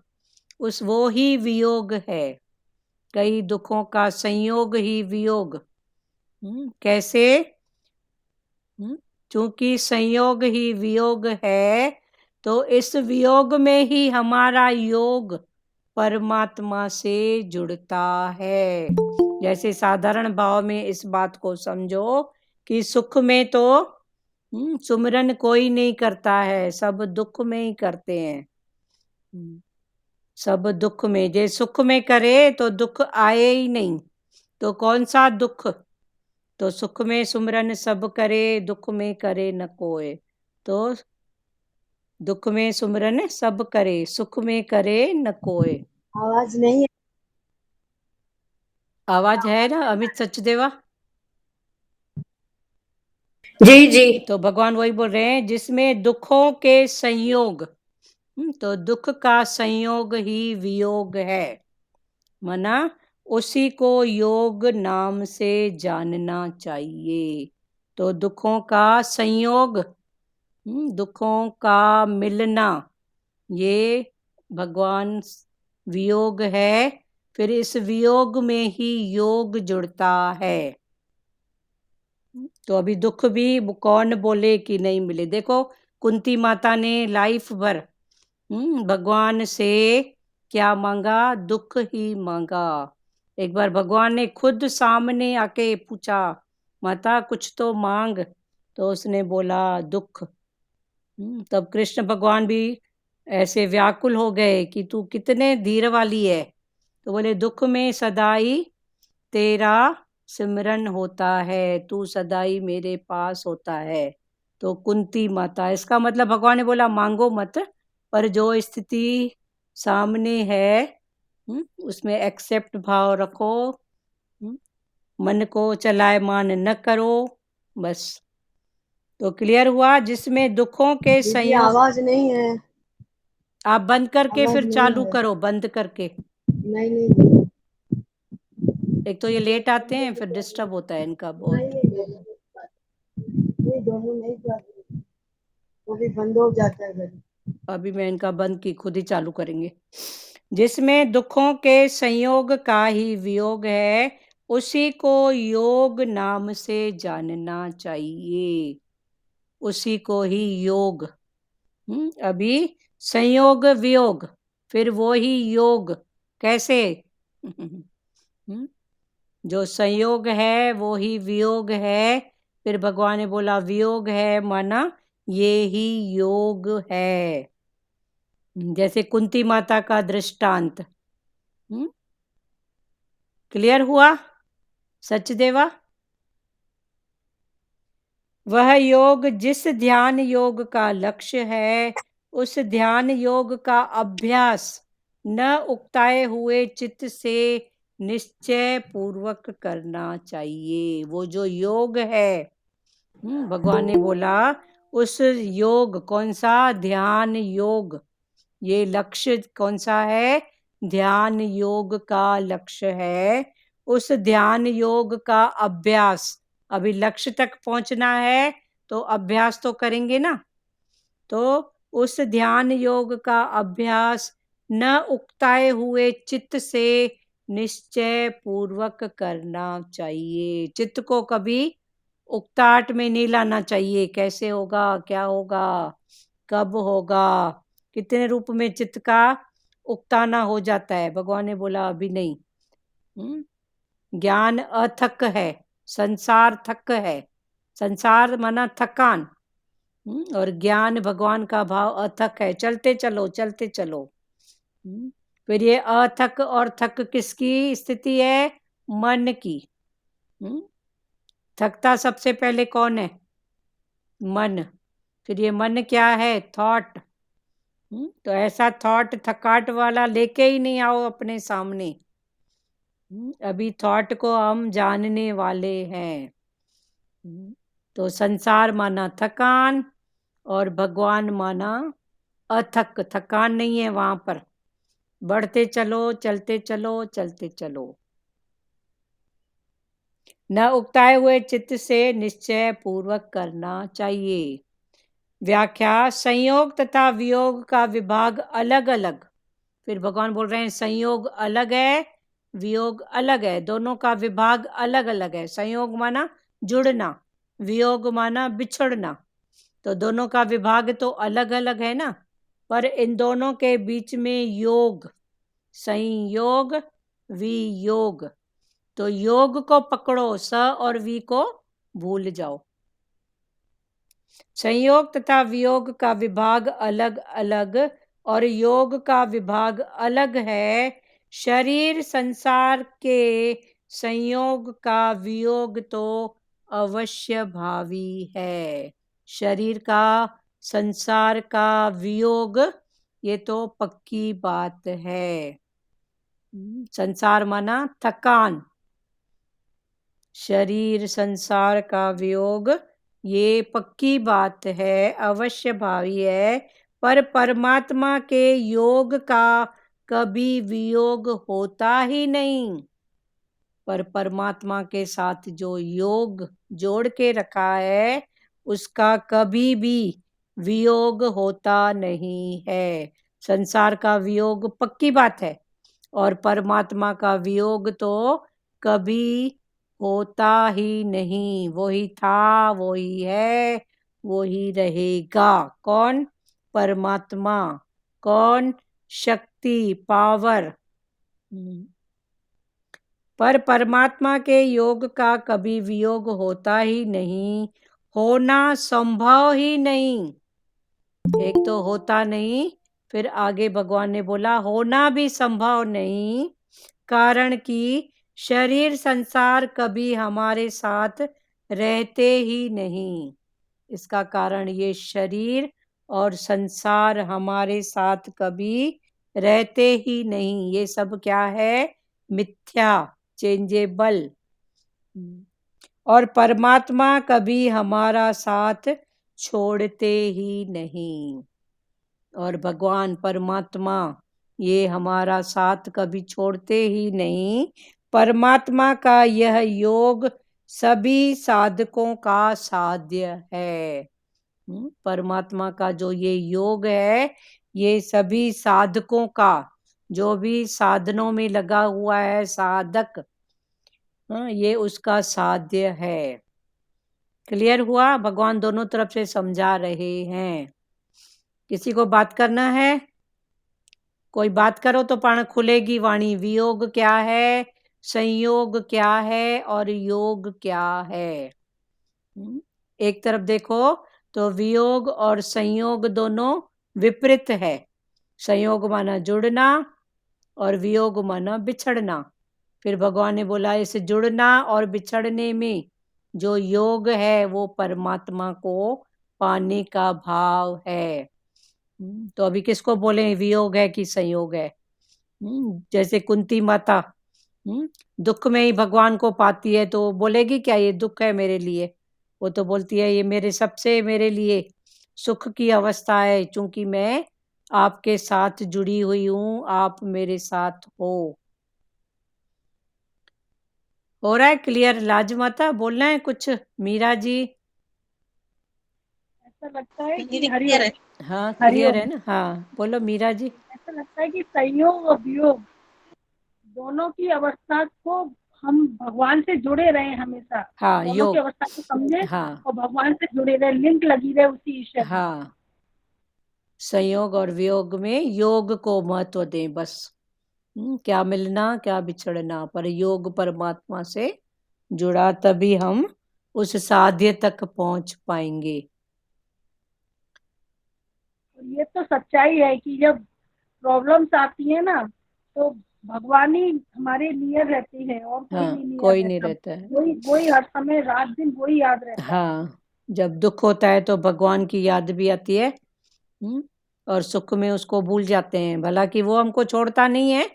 उस वो ही वियोग है। कई दुखों का संयोग ही वियोग। कैसे? क्योंकि संयोग ही वियोग है, तो इस वियोग में ही हमारा योग परमात्मा से जुड़ता है। जैसे साधारण भाव में इस बात को समझो कि सुख में तो सुमिरन कोई नहीं करता है, सब दुख में ही करते हैं। सब दुख में, जे सुख में करे तो दुख आए ही नहीं, तो कौन सा दुख? तो सुख में सुमिरन सब करे, दुख में करे न कोय। तो दुख में सुमिरन सब करे, सुख में करे न कोय। आवाज नहीं है। आवाज है ना अमित सचदेवा? जी जी। तो भगवान वही बोल रहे हैं जिसमें दुखों के संयोग, तो दुख का संयोग ही वियोग है, माना उसी को योग नाम से जानना चाहिए। तो दुखों का संयोग, दुखों का मिलना, ये भगवान वियोग है। फिर इस वियोग में ही योग जुड़ता है। तो अभी दुख भी कौन बोले कि नहीं मिले। देखो कुंती माता ने लाइफ भर भगवान से क्या मांगा, दुख ही मांगा। एक बार भगवान ने खुद सामने आके पूछा, माता कुछ तो मांग, तो उसने बोला दुख। तब कृष्ण भगवान भी ऐसे व्याकुल हो गए कि तू कितने धीर वाली है। तो बोले दुख में सदाई तेरा सिमरन होता है, तू सदाई मेरे पास होता है। तो कुंती माता, इसका मतलब भगवान ने बोला मांगो मत, पर जो स्थिति सामने है उसमें एक्सेप्ट भाव रखो, मन को चलायमान न करो, बस। तो क्लियर हुआ। जिसमें दुखों के दीदी संयोग, आवाज नहीं है। आप बंद करके आवाज फिर नहीं चालू है। करो, बंद करके। नहीं नहीं दीदी। एक तो ये लेट आते हैं, फिर डिस्टर्ब होता है इनका बहुत। नहीं नहीं दोनों नहीं जाते, वो भी बंद हो जाता है घड़ी। अभी मैं इनका बंद की, खुद ही चालू करेंगे। जिसमें दुखों के संयोग का ही वियोग है, उसी को योग नाम से जानना चाहिए, उसी को ही योग। अभी संयोग वियोग, फिर वो ही योग। कैसे? जो संयोग है वो ही वियोग है। फिर भगवान ने बोला वियोग है, माना ये ही योग है। जैसे कुंती माता का दृष्टांत। क्लियर हुआ सचदेवा? वह योग जिस ध्यान योग का लक्ष्य है, उस ध्यान योग का अभ्यास न उकताए हुए चित्त से निश्चय पूर्वक करना चाहिए। वो जो योग है, भगवान ने बोला उस योग, कौन सा? ध्यान योग। ये लक्ष्य कौन सा है? ध्यान योग का लक्ष्य है। उस ध्यान योग का अभ्यास, अभी लक्ष्य तक पहुंचना है तो अभ्यास तो करेंगे ना। तो उस ध्यान योग का अभ्यास न उकताए हुए चित्त से निश्चय पूर्वक करना चाहिए। चित्त को कभी उकताहट में नहीं लाना चाहिए। कैसे होगा, क्या होगा, कब होगा, कितने रूप में चित्त का उकताना हो जाता है। भगवान ने बोला अभी नहीं। ज्ञान अथक है, संसार थक है। संसार माना थकान, और ज्ञान भगवान का भाव अथक है, चलते चलो चलते चलो। फिर ये अथक और थक किसकी स्थिति है? मन की। थकता सबसे पहले कौन है? मन। फिर ये मन क्या है? थॉट। तो ऐसा थॉट थकाट वाला लेके ही नहीं आओ अपने सामने। अभी थॉट को हम जानने वाले हैं। तो संसार माना थकान और भगवान माना अथक। थकान नहीं है वहां पर, बढ़ते चलो चलते चलो चलते चलो। न उकताए हुए चित्त से निश्चय पूर्वक करना चाहिए। व्याख्या, संयोग तथा वियोग का विभाग अलग अलग। फिर भगवान बोल रहे हैं संयोग अलग है, वियोग अलग है, दोनों का विभाग अलग अलग है। संयोग माना जुड़ना, वियोग माना बिछड़ना। तो दोनों का विभाग तो अलग अलग है ना, पर इन दोनों के बीच में योग, संयोग वियोग। तो योग को पकड़ो, स और वी को भूल जाओ। संयोग तथा वियोग का विभाग अलग अलग और योग का विभाग अलग है। शरीर संसार के संयोग का वियोग तो अवश्य भावी है। शरीर का संसार का वियोग ये तो पक्की बात है। संसार माना थकान, शरीर संसार का वियोग ये पक्की बात है, अवश्य भावी है, पर परमात्मा के योग का कभी वियोग होता ही नहीं। पर परमात्मा के साथ जो योग जोड़ के रखा है उसका कभी भी वियोग होता नहीं है। संसार का वियोग पक्की बात है और परमात्मा का वियोग तो कभी होता ही नहीं। वही था, वही है, वही रहेगा। कौन? परमात्मा। कौन? शक्ति, पावर। पर परमात्मा के योग का कभी वियोग होता ही नहीं, होना संभव ही नहीं। एक तो होता नहीं, फिर आगे भगवान ने बोला होना भी संभव नहीं, कारण कि शरीर संसार कभी हमारे साथ रहते ही नहीं। इसका कारण ये शरीर और संसार हमारे साथ कभी रहते ही नहीं। ये सब क्या है? मिथ्या, चेंजेबल। और परमात्मा कभी हमारा साथ छोड़ते ही नहीं। और भगवान परमात्मा ये हमारा साथ कभी छोड़ते ही नहीं। परमात्मा का यह योग सभी साधकों का साध्य है। परमात्मा का जो ये योग है ये सभी साधकों का, जो भी साधनों में लगा हुआ है साधक, ये उसका साध्य है। क्लियर हुआ? भगवान दोनों तरफ से समझा रहे हैं। किसी को बात करना है? कोई बात करो तो प्राण खुलेगी वाणी। वियोग क्या है, संयोग क्या है और योग क्या है? एक तरफ देखो तो वियोग और संयोग दोनों विपरीत है। संयोग माना जुड़ना और वियोग माना बिछड़ना। फिर भगवान ने बोला इस जुड़ना और बिछड़ने में जो योग है वो परमात्मा को पाने का भाव है। तो अभी किसको बोले वियोग है कि संयोग है? जैसे कुंती माता दुख में ही भगवान को पाती है तो बोलेगी क्या ये दुख है मेरे लिए? वो तो बोलती है ये मेरे लिए सुख की अवस्था है, क्योंकि मैं आपके साथ जुड़ी हुई हूं, आप मेरे साथ हो रहा है क्लियर? लाजमाता बोलना है कुछ? मीरा जी? ऐसा लगता है कि दीदी क्लियर हरिओम है? हाँ क्लियर है हरिओम ना? हाँ बोलो मीरा जी। ऐसा लगता है कि संयोग और वियोग दोनों की अवस्था को हम भगवान से जुड़े रहे हमेशा। हाँ दोनों की योग। अवस्था को समझे हाँ और भगवान से जुड़े रहे, लिंक लगी रहे उसी ईश्वर में। हाँ, संयोग और वियोग में योग को महत्व दें बस। क्या मिलना क्या बिछड़ना, पर योग परमात्मा से जुड़ा तभी हम उस साध्य तक पहुंच पाएंगे। ये तो सच्चाई है कि जब प्रॉब्लम्स आती है ना तो भगवान ही हमारे नियर रहते हैं और कोई हाँ नहीं नियर कोई नहीं रहता। रहता है। वही हर समय रात दिन वही याद रहता है। हाँ, जब दुख होता है तो भगवान की याद भी आती है, और सुख में उसको भूल जाते हैं। भला कि वो हमको छोड़ता नहीं है,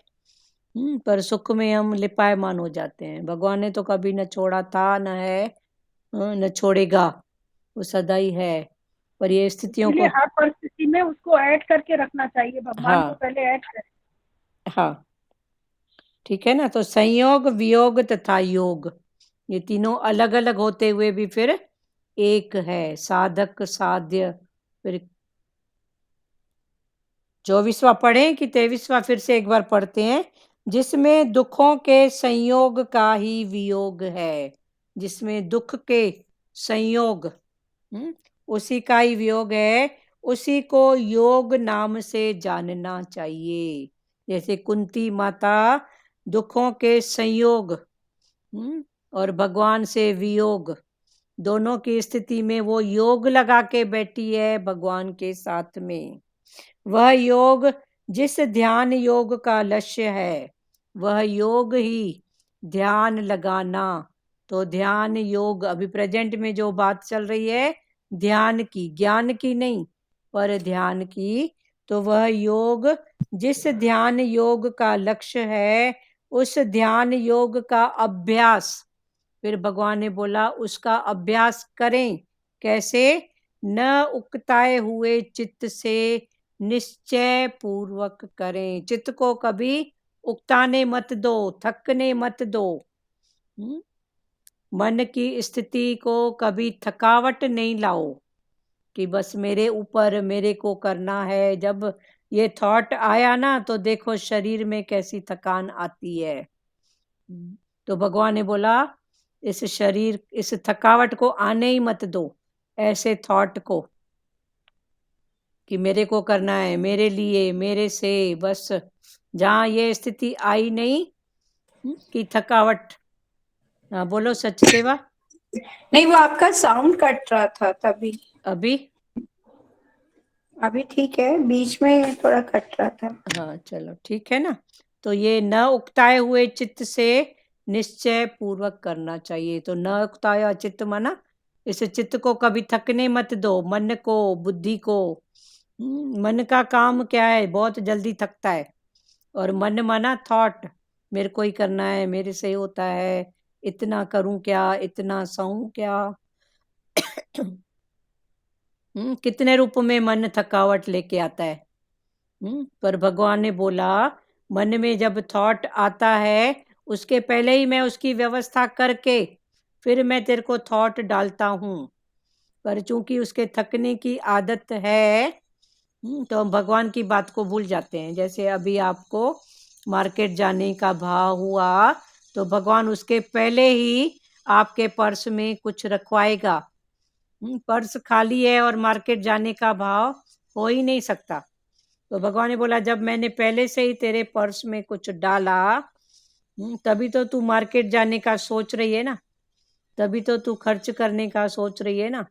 पर सुख में हम लिपायमान हो जाते हैं। भगवान ने तो कभी न छोड़ा था, न है, न छोड़ेगा, वो सदा ही है। पर ये स्थितियों इसीलिए को, हर परिस्थिति में उसको ऐड करके रखना चाहिए, भगवान को हाँ पहले ऐड करें। हाँ ठीक है ना। तो संयोग, वियोग तथा योग, ये तीनों अलग अलग होते हुए भी फिर एक है। साधक, साध्य। फिर 24वां पढ़ें कि 23वां फिर से एक बार पढ़ते हैं। जिसमें दुखों के संयोग का ही वियोग है। जिसमें दुख के संयोग, उसी का ही वियोग है, उसी को योग नाम से जानना चाहिए। जैसे कुंती माता दुखों के संयोग और भगवान से वियोग, दोनों की स्थिति में वो योग लगा के बैठी है भगवान के साथ में। वह योग जिस ध्यान योग का लक्ष्य है, वह योग ही ध्यान लगाना। तो ध्यान योग, अभी प्रेजेंट में जो बात चल रही है ध्यान की, ज्ञान की नहीं पर ध्यान की। तो वह योग जिस ध्यान योग का लक्ष्य है, उस ध्यान योग का अभ्यास, फिर भगवान ने बोला उसका अभ्यास करें। कैसे? न उकताए हुए चित्त से निश्चय पूर्वक करें। चित्त को कभी उकताने मत दो, थकने मत दो। मन की स्थिति को कभी थकावट नहीं लाओ कि बस मेरे ऊपर, मेरे को करना है। जब ये थॉट आया ना तो देखो शरीर में कैसी थकान आती है। तो भगवान ने बोला इस शरीर, इस थकावट को आने ही मत दो, ऐसे थॉट को कि मेरे को करना है, मेरे लिए, मेरे से। बस जहां ये स्थिति आई नहीं कि थकावट। हाँ बोलो सच सेवा। नहीं, वो आपका साउंड कट रहा था तभी। अभी ठीक है, बीच में थोड़ा कट रहा था। हाँ चलो ठीक है ना। तो ये न उकताए हुए चित्त से निश्चय पूर्वक करना चाहिए। तो न उकताया चित्त माना इस चित्त को कभी थकने मत दो, मन को, बुद्धि को। मन का काम क्या है, बहुत जल्दी थकता है। और मन माना थॉट, मेरे को ही करना है, मेरे से होता है, इतना करूं क्या, इतना सहूं क्या। कितने रूप में मन थकावट लेके आता है। पर भगवान ने बोला मन में जब थॉट आता है उसके पहले ही मैं उसकी व्यवस्था करके फिर मैं तेरे को थॉट डालता हूं। पर चूंकि उसके थकने की आदत है तो हम भगवान की बात को भूल जाते हैं। जैसे अभी आपको मार्केट जाने का भाव हुआ तो भगवान उसके पहले ही आपके पर्स में कुछ रखवाएगा। पर्स खाली है और मार्केट जाने का भाव हो ही नहीं सकता। तो भगवान ने बोला जब मैंने पहले से ही तेरे पर्स में कुछ डाला तभी तो तू मार्केट जाने का सोच रही है ना, तभी तो तू खर्च करने का सोच रही है ना।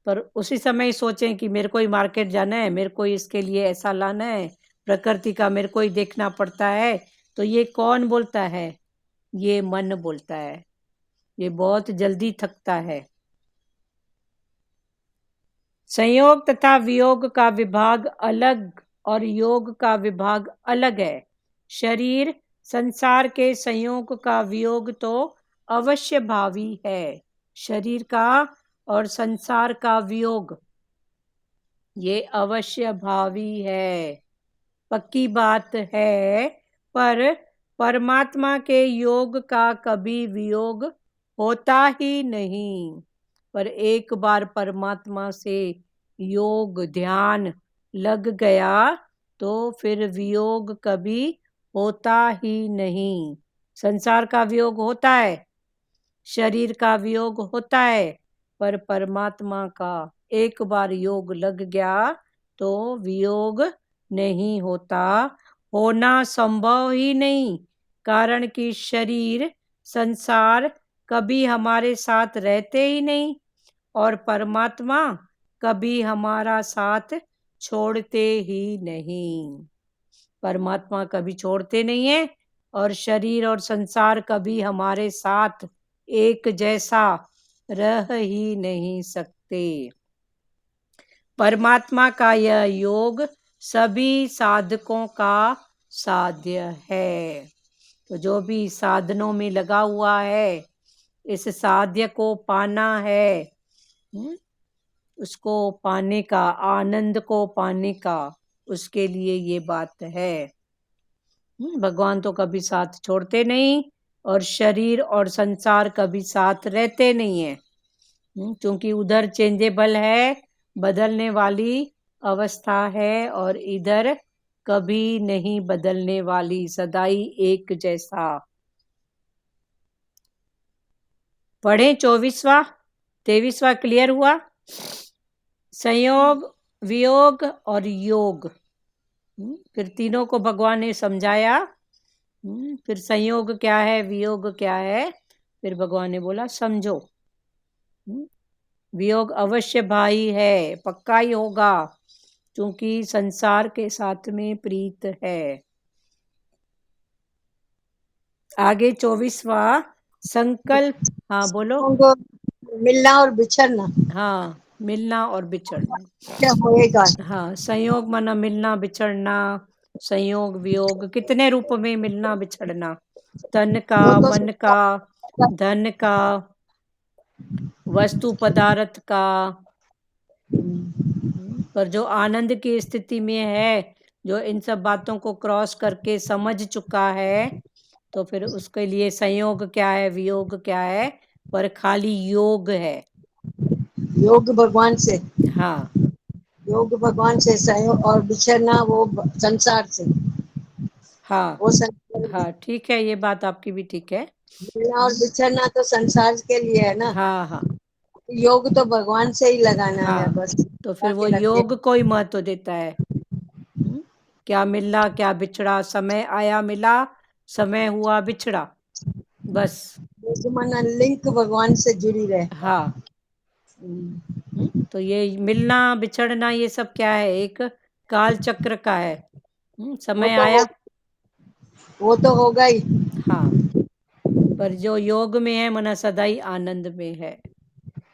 पर उसी समय सोचें कि मेरे को ही मार्केट जाना है, मेरे को इसके लिए ऐसा लाना है, प्रकृति का मेरे को ही देखना पड़ता है। तो ये कौन बोलता है? ये मन बोलता है। ये बहुत जल्दी थकता है। संयोग तथा वियोग का विभाग अलग और योग का विभाग अलग है। शरीर संसार के संयोग का वियोग तो अवश्य भावी है। शरीर का और संसार का वियोग ये अवश्य भावी है, पक्की बात है। पर परमात्मा के योग का कभी वियोग होता ही नहीं। पर एक बार परमात्मा से योग ध्यान लग गया तो फिर वियोग कभी होता ही नहीं। संसार का वियोग होता है, शरीर का वियोग होता है, पर परमात्मा का एक बार योग लग गया तो वियोग नहीं होता, होना संभव ही नहीं। कारण कि शरीर संसार कभी हमारे साथ रहते ही नहीं और परमात्मा कभी हमारा साथ छोड़ते ही नहीं। परमात्मा कभी छोड़ते नहीं है और शरीर और संसार कभी हमारे साथ एक जैसा रह ही नहीं सकते। परमात्मा का यह योग सभी साधकों का साध्य है। तो जो भी साधनों में लगा हुआ है, इस साध्य को पाना है, उसको पाने का, आनंद को पाने का, उसके लिए ये बात है। भगवान तो कभी साथ छोड़ते नहीं और शरीर और संसार कभी साथ रहते नहीं है, क्योंकि उधर चेंजेबल है, बदलने वाली अवस्था है, और इधर कभी नहीं बदलने वाली, सदाई एक जैसा। पढ़े 24वां 23वां क्लियर हुआ? संयोग, वियोग और योग, फिर तीनों को भगवान ने समझाया। फिर संयोग क्या है, वियोग क्या है, फिर भगवान ने बोला समझो। वियोग अवश्य भाई है, पक्का ही होगा, क्योंकि संसार के साथ में प्रीत है। आगे 24वां संकल्प। हाँ बोलो। मिलना और बिछड़ना। हाँ, मिलना और बिछड़ना। क्या होएगा? हाँ, संयोग माना मिलना बिछड़ना। संयोग वियोग कितने रूप में मिलना बिछड़ना? तन का, वो तो मन का, धन का, वस्तु पदार्थ का, पर जो आनंद की स्थिति में है, जो इन सब बातों को क्रॉस करके समझ चुका है, तो फिर उसके लिए संयोग क्या है, वियोग क्या है, पर खाली योग है। योग भगवान से, हाँ योग भगवान से सहयोग, और बिछड़ना वो संसार से, हाँ वो संसार हाँ, ठीक है, ये बात आपकी भी ठीक है। मिलना और बिछड़ना तो संसार के लिए है ना। हाँ हाँ योग तो भगवान से ही लगाना है हाँ, बस। तो फिर वो आके लगते योग को ही महत्व देता है। क्या मिला क्या बिछड़ा, समय आया मिला, समय हुआ बिछड़ा, बस। योग माना लिंक भगवान से जुड़ी रहे। हाँ, तो ये मिलना बिछड़ना ये सब क्या है, एक काल चक्र का है। समय आया, वो तो होगा ही। हाँ, पर जो योग में है मना सदा ही आनंद में है।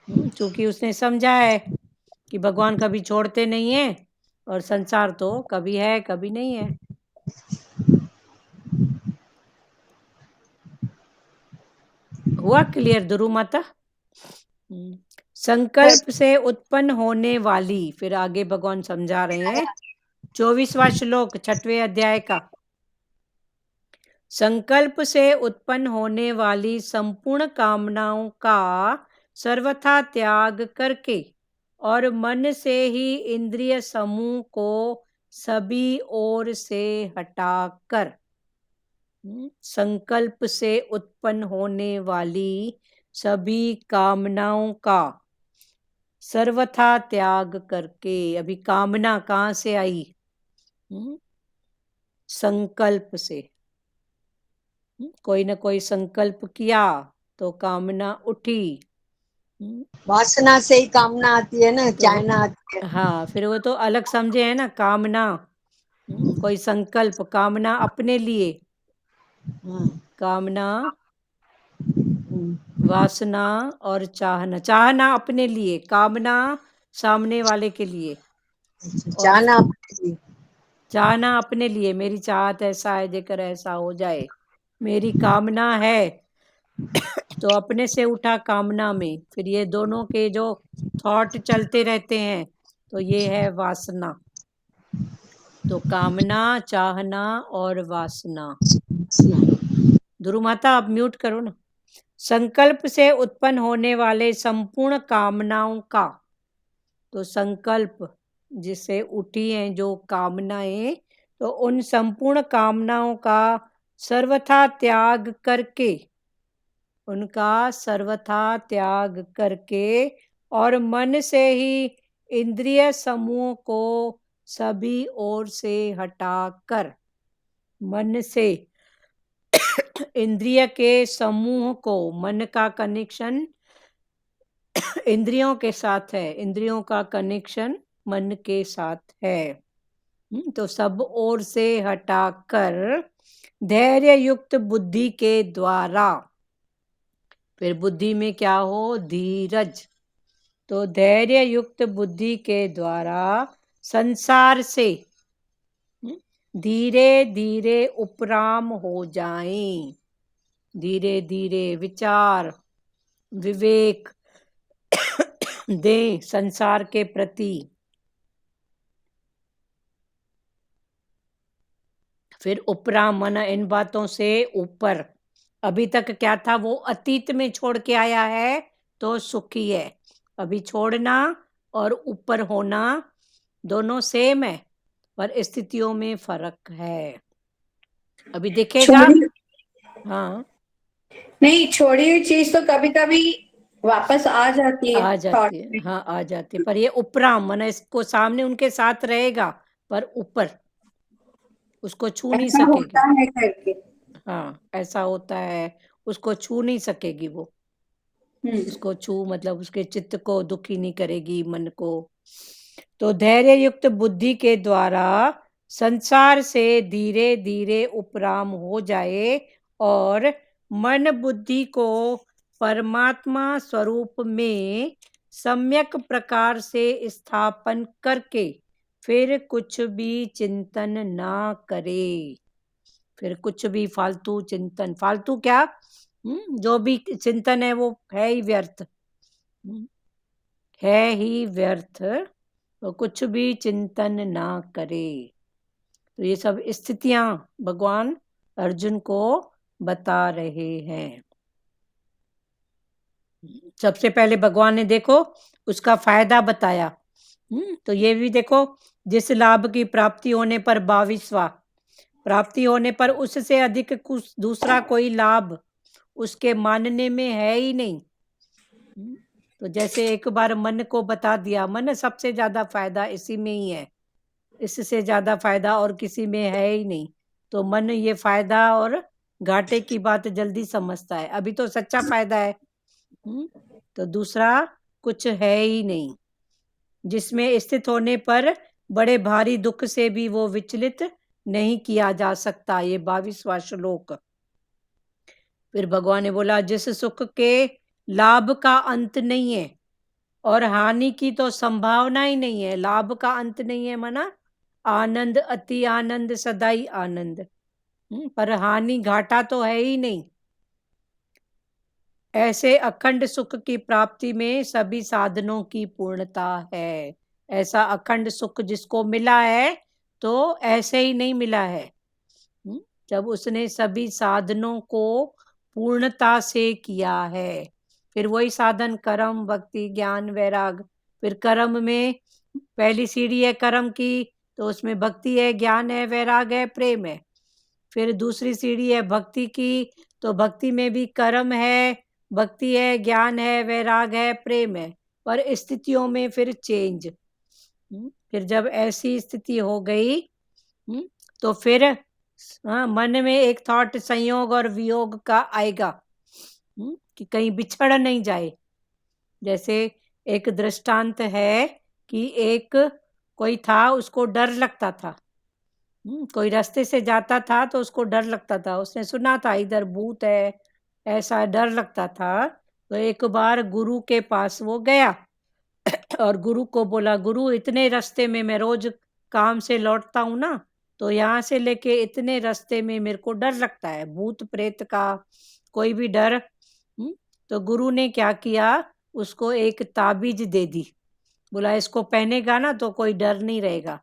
क्योंकि उसने समझा है कि भगवान कभी छोड़ते नहीं है, और संसार तो कभी है कभी नहीं है। हुआ क्लियर ध्रुव माता? संकल्प से उत्पन्न होने वाली, फिर आगे भगवान समझा रहे हैं 24वां श्लोक 6वें अध्याय का। संकल्प से उत्पन्न होने वाली संपूर्ण कामनाओं का सर्वथा त्याग करके और मन से ही इंद्रिय समूह को सभी ओर से हटाकर, संकल्प से उत्पन्न होने वाली सभी कामनाओं का सर्वथा त्याग करके। अभी कामना कहाँ से आई? संकल्प से। कोई ना कोई संकल्प किया तो कामना उठी। वासना से ही कामना आती है ना, तो चाहना आती है। हाँ, फिर वो तो अलग समझे है ना, कामना। कोई संकल्प, कामना अपने लिए, कामना, वासना और चाहना, चाहना अपने लिए, कामना सामने वाले के लिए, और चाहना अपने लिए। चाहना अपने लिए। मेरी चाहत ऐसा है जेकर ऐसा हो जाए, मेरी कामना है, तो अपने से उठा कामना में, फिर ये दोनों के जो थॉट चलते रहते हैं, तो ये है वासना। तो कामना, चाहना और वासना। ध्रुव माता आप म्यूट करो ना। संकल्प से उत्पन्न होने वाले संपूर्ण कामनाओं का, तो संकल्प जिससे उठी हैं जो कामनाएं, तो उन संपूर्ण कामनाओं का सर्वथा त्याग करके, उनका सर्वथा त्याग करके और मन से ही इंद्रिय समूह को सभी ओर से हटाकर, मन से इंद्रिय के समूह को, मन का कनेक्शन इंद्रियों के साथ है, इंद्रियों का कनेक्शन मन के साथ है, तो सब ओर से हटाकर धैर्य युक्त बुद्धि के द्वारा, फिर बुद्धि में क्या हो, धीरज, तो धैर्य युक्त बुद्धि के द्वारा संसार से धीरे धीरे उपराम हो जाएं। धीरे धीरे विचार विवेक दें संसार के प्रति। फिर उपराम माना इन बातों से ऊपर। अभी तक क्या था, वो अतीत में छोड़ के आया है तो सुखी है। अभी छोड़ना और ऊपर होना दोनों सेम है, पर स्थितियों में फर्क है। अभी दिखेगा। हाँ, नहीं, छोड़ी हुई चीज तो कभी कभी वापस आ जाती है आ थॉट जाती है, में। हाँ आ जाती है, पर ये उपराम माना इसको सामने उनके साथ रहेगा, पर ऊपर उसको छू नहीं ऐसा सकेगी। होता है करके। हाँ, ऐसा होता है, उसको छू नहीं सकेगी वो। उसको छू मतलब उसके चित्त को दुखी नहीं करेगी, मन को। तो धैर्य युक्त बुद्धि के द्वारा संसार से धीरे धीरे उपराम हो जाए और मन बुद्धि को परमात्मा स्वरूप में सम्यक प्रकार से स्थापन करके फिर कुछ भी चिंतन ना करे। फिर कुछ भी फालतू चिंतन, फालतू क्या, जो भी चिंतन है वो है ही व्यर्थ, है ही व्यर्थ। तो कुछ भी चिंतन ना करे। तो ये सब स्थितियां भगवान अर्जुन को बता रहे हैं। सबसे पहले भगवान ने देखो उसका फायदा बताया। तो ये भी देखो, जिस लाभ की प्राप्ति होने पर 22वां, प्राप्ति होने पर उससे अधिक कुछ दूसरा कोई लाभ उसके मानने में है ही नहीं। तो जैसे एक बार मन को बता दिया, मन सबसे ज्यादा फायदा इसी में ही है, इससे ज्यादा फायदा और किसी में है ही नहीं। तो मन ये फायदा और घाटे की बात जल्दी समझता है। अभी तो सच्चा फायदा है, तो दूसरा कुछ है ही नहीं, जिसमें स्थित होने पर बड़े भारी दुख से भी वो विचलित नहीं किया जा सकता। ये 22वां श्लोक। फिर भगवान ने बोला, जिस सुख के लाभ का अंत नहीं है और हानि की तो संभावना ही नहीं है। लाभ का अंत नहीं है माना आनंद, अति आनंद, सदाई आनंद, पर हानि घाटा तो है ही नहीं। ऐसे अखंड सुख की प्राप्ति में सभी साधनों की पूर्णता है। ऐसा अखंड सुख जिसको मिला है तो ऐसे ही नहीं मिला है, जब उसने सभी साधनों को पूर्णता से किया है। फिर वही साधन कर्म, भक्ति, ज्ञान, वैराग। फिर कर्म में पहली सीढ़ी है कर्म की, तो उसमें भक्ति है, ज्ञान है, वैराग है, प्रेम है। फिर दूसरी सीढ़ी है भक्ति की, तो भक्ति में भी कर्म है, भक्ति है, ज्ञान है, वैराग है, प्रेम है। पर स्थितियों में फिर चेंज। फिर जब ऐसी स्थिति हो गई तो फिर मन में एक थॉट संयोग और वियोग का आएगा, कि कहीं बिछड़ नहीं जाए। जैसे एक दृष्टांत है कि एक कोई था, उसको डर लगता था। कोई रास्ते से जाता था तो उसको डर लगता था, उसने सुना था इधर भूत है, ऐसा डर लगता था। तो एक बार गुरु के पास वो गया और गुरु को बोला, गुरु इतने रास्ते में मैं रोज काम से लौटता हूँ ना, तो यहाँ से लेके इतने रास्ते में मेरे को डर लगता है, भूत प्रेत का कोई भी डर। तो गुरु ने क्या किया, उसको एक ताबीज दे दी। बोला इसको पहनेगा ना तो कोई डर नहीं रहेगा।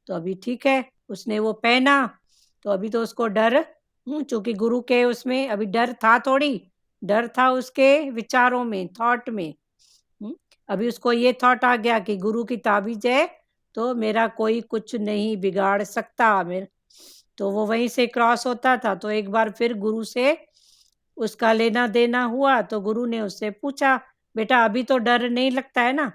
तो अभी ठीक है, उसने वो पहना तो अभी तो उसको डर, चूंकि गुरु के उसमें अभी डर था, थोड़ी डर था उसके विचारों में, थॉट में। अभी उसको ये थॉट आ गया कि गुरु की ताबीज है तो मेरा कोई कुछ नहीं बिगाड़ सकता। मेरे तो वो वहीं से क्रॉस होता था। तो एक बार फिर गुरु से उसका लेना देना हुआ, तो गुरु ने उससे पूछा, बेटा अभी तो डर नहीं लगता है ना?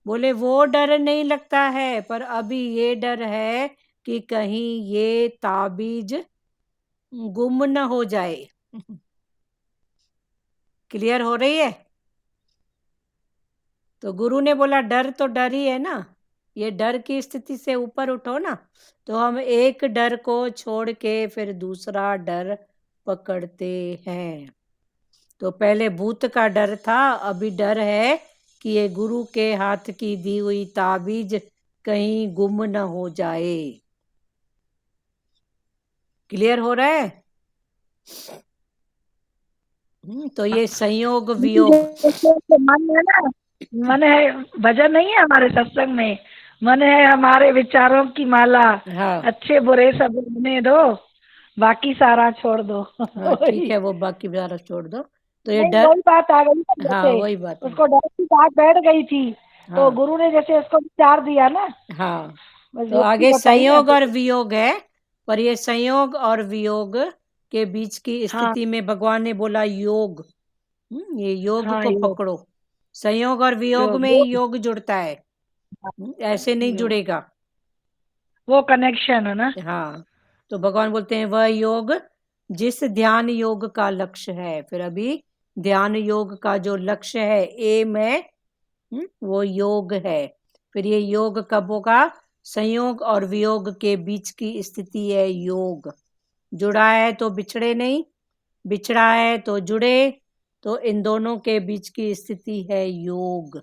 बोले वो डर नहीं लगता है, पर अभी ये डर है कि कहीं ये ताबीज गुम न हो जाए। क्लियर हो रही है? तो गुरु ने बोला डर तो डर ही है ना, ये डर की स्थिति से ऊपर उठो ना। तो हम एक डर को छोड़ के फिर दूसरा डर पकड़ते हैं। तो पहले भूत का डर था, अभी डर है कि ये गुरु के हाथ की दी हुई ताबीज कहीं गुम न हो जाए। क्लियर हो रहा है? तो ये संयोग वियोग। मन है ना, मन है, भजन नहीं है हमारे सत्संग में, मन है हमारे विचारों की माला, हाँ अच्छे बुरे सब रहने दो, बाकी सारा छोड़ दो। हाँ ठीक है, वो बाकी बेचारा छोड़ दो। तो ये नहीं, डर, वही बात आ गई ना, हाँ जैसे वही बात है। उसको डर की बात बैठ गई थी, तो हाँ गुरु ने जैसे उसको विचार दिया ना, हाँ, बस तो ये आगे बताइए संयोग ना। और वियोग है। पर ये संयोग और वियोग के बीच की हाँ स्थिति में भगवान ने बोला योग। ये योग हाँ, को योग पकड़ो। संयोग और वियोग योग में ही योग जुड़ता है, ऐसे नहीं योग, जुड़ेगा। वो कनेक्शन है ना। हाँ, तो भगवान बोलते हैं वह योग जिस ध्यान योग का लक्ष्य है। फिर अभी ध्यान योग का जो लक्ष्य है, एम है, वो योग है। फिर ये योग कब होगा? संयोग और वियोग के बीच की स्थिति है योग। जुड़ा है तो बिछड़े नहीं, बिछड़ा है तो जुड़े, तो इन दोनों के बीच की स्थिति है योग।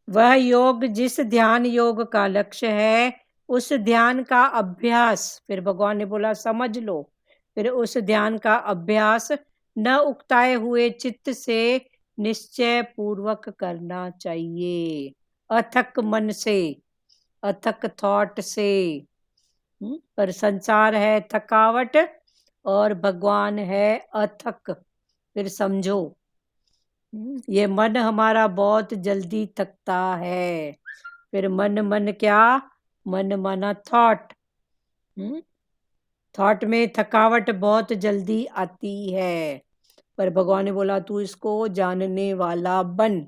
वह योग जिस ध्यान योग का लक्ष्य है, उस ध्यान का अभ्यास, फिर भगवान ने बोला समझ लो, फिर उस ध्यान का अभ्यास न उकताए हुए चित्त से निश्चय पूर्वक करना चाहिए, अथक मन से, अथक थॉट से। पर संसार है थकावट और भगवान है अथक। फिर समझो, ये मन हमारा बहुत जल्दी थकता है। फिर मन क्या? मन माना थॉट। थॉट में थकावट बहुत जल्दी आती है, पर भगवान ने बोला तू इसको जानने वाला बन।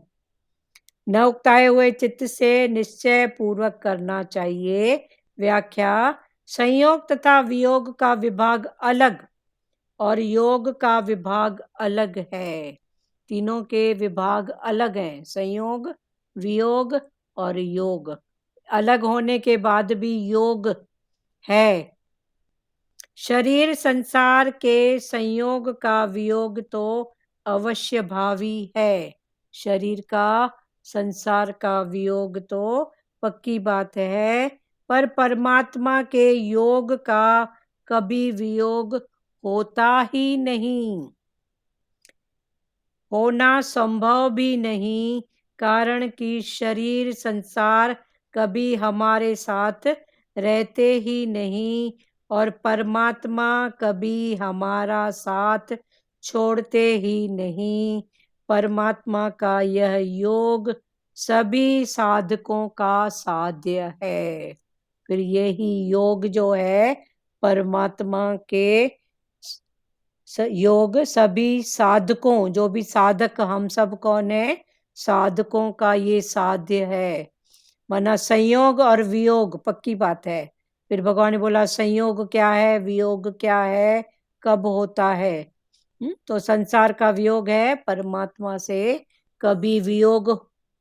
न उकताए हुए चित्त से निश्चय पूर्वक करना चाहिए। व्याख्या: संयोग तथा वियोग का विभाग अलग और योग का विभाग अलग है। तीनों के विभाग अलग हैं, संयोग, वियोग और योग। अलग होने के बाद भी योग है। शरीर संसार के संयोग का वियोग तो अवश्य भावी है। शरीर का संसार का वियोग तो पक्की बात है, पर परमात्मा के योग का कभी वियोग होता ही नहीं, होना संभव भी नहीं। कारण कि शरीर संसार कभी हमारे साथ रहते ही नहीं और परमात्मा कभी हमारा साथ छोड़ते ही नहीं। परमात्मा का यह योग सभी साधकों का साध्य है। फिर यही योग जो है परमात्मा के योग सभी साधकों, जो भी साधक हम सब कौन है? साधकों का ये साध्य है। माना संयोग और वियोग पक्की बात है। फिर भगवान ने बोला संयोग क्या है, वियोग क्या है, कब होता है? तो संसार का वियोग है, परमात्मा से कभी वियोग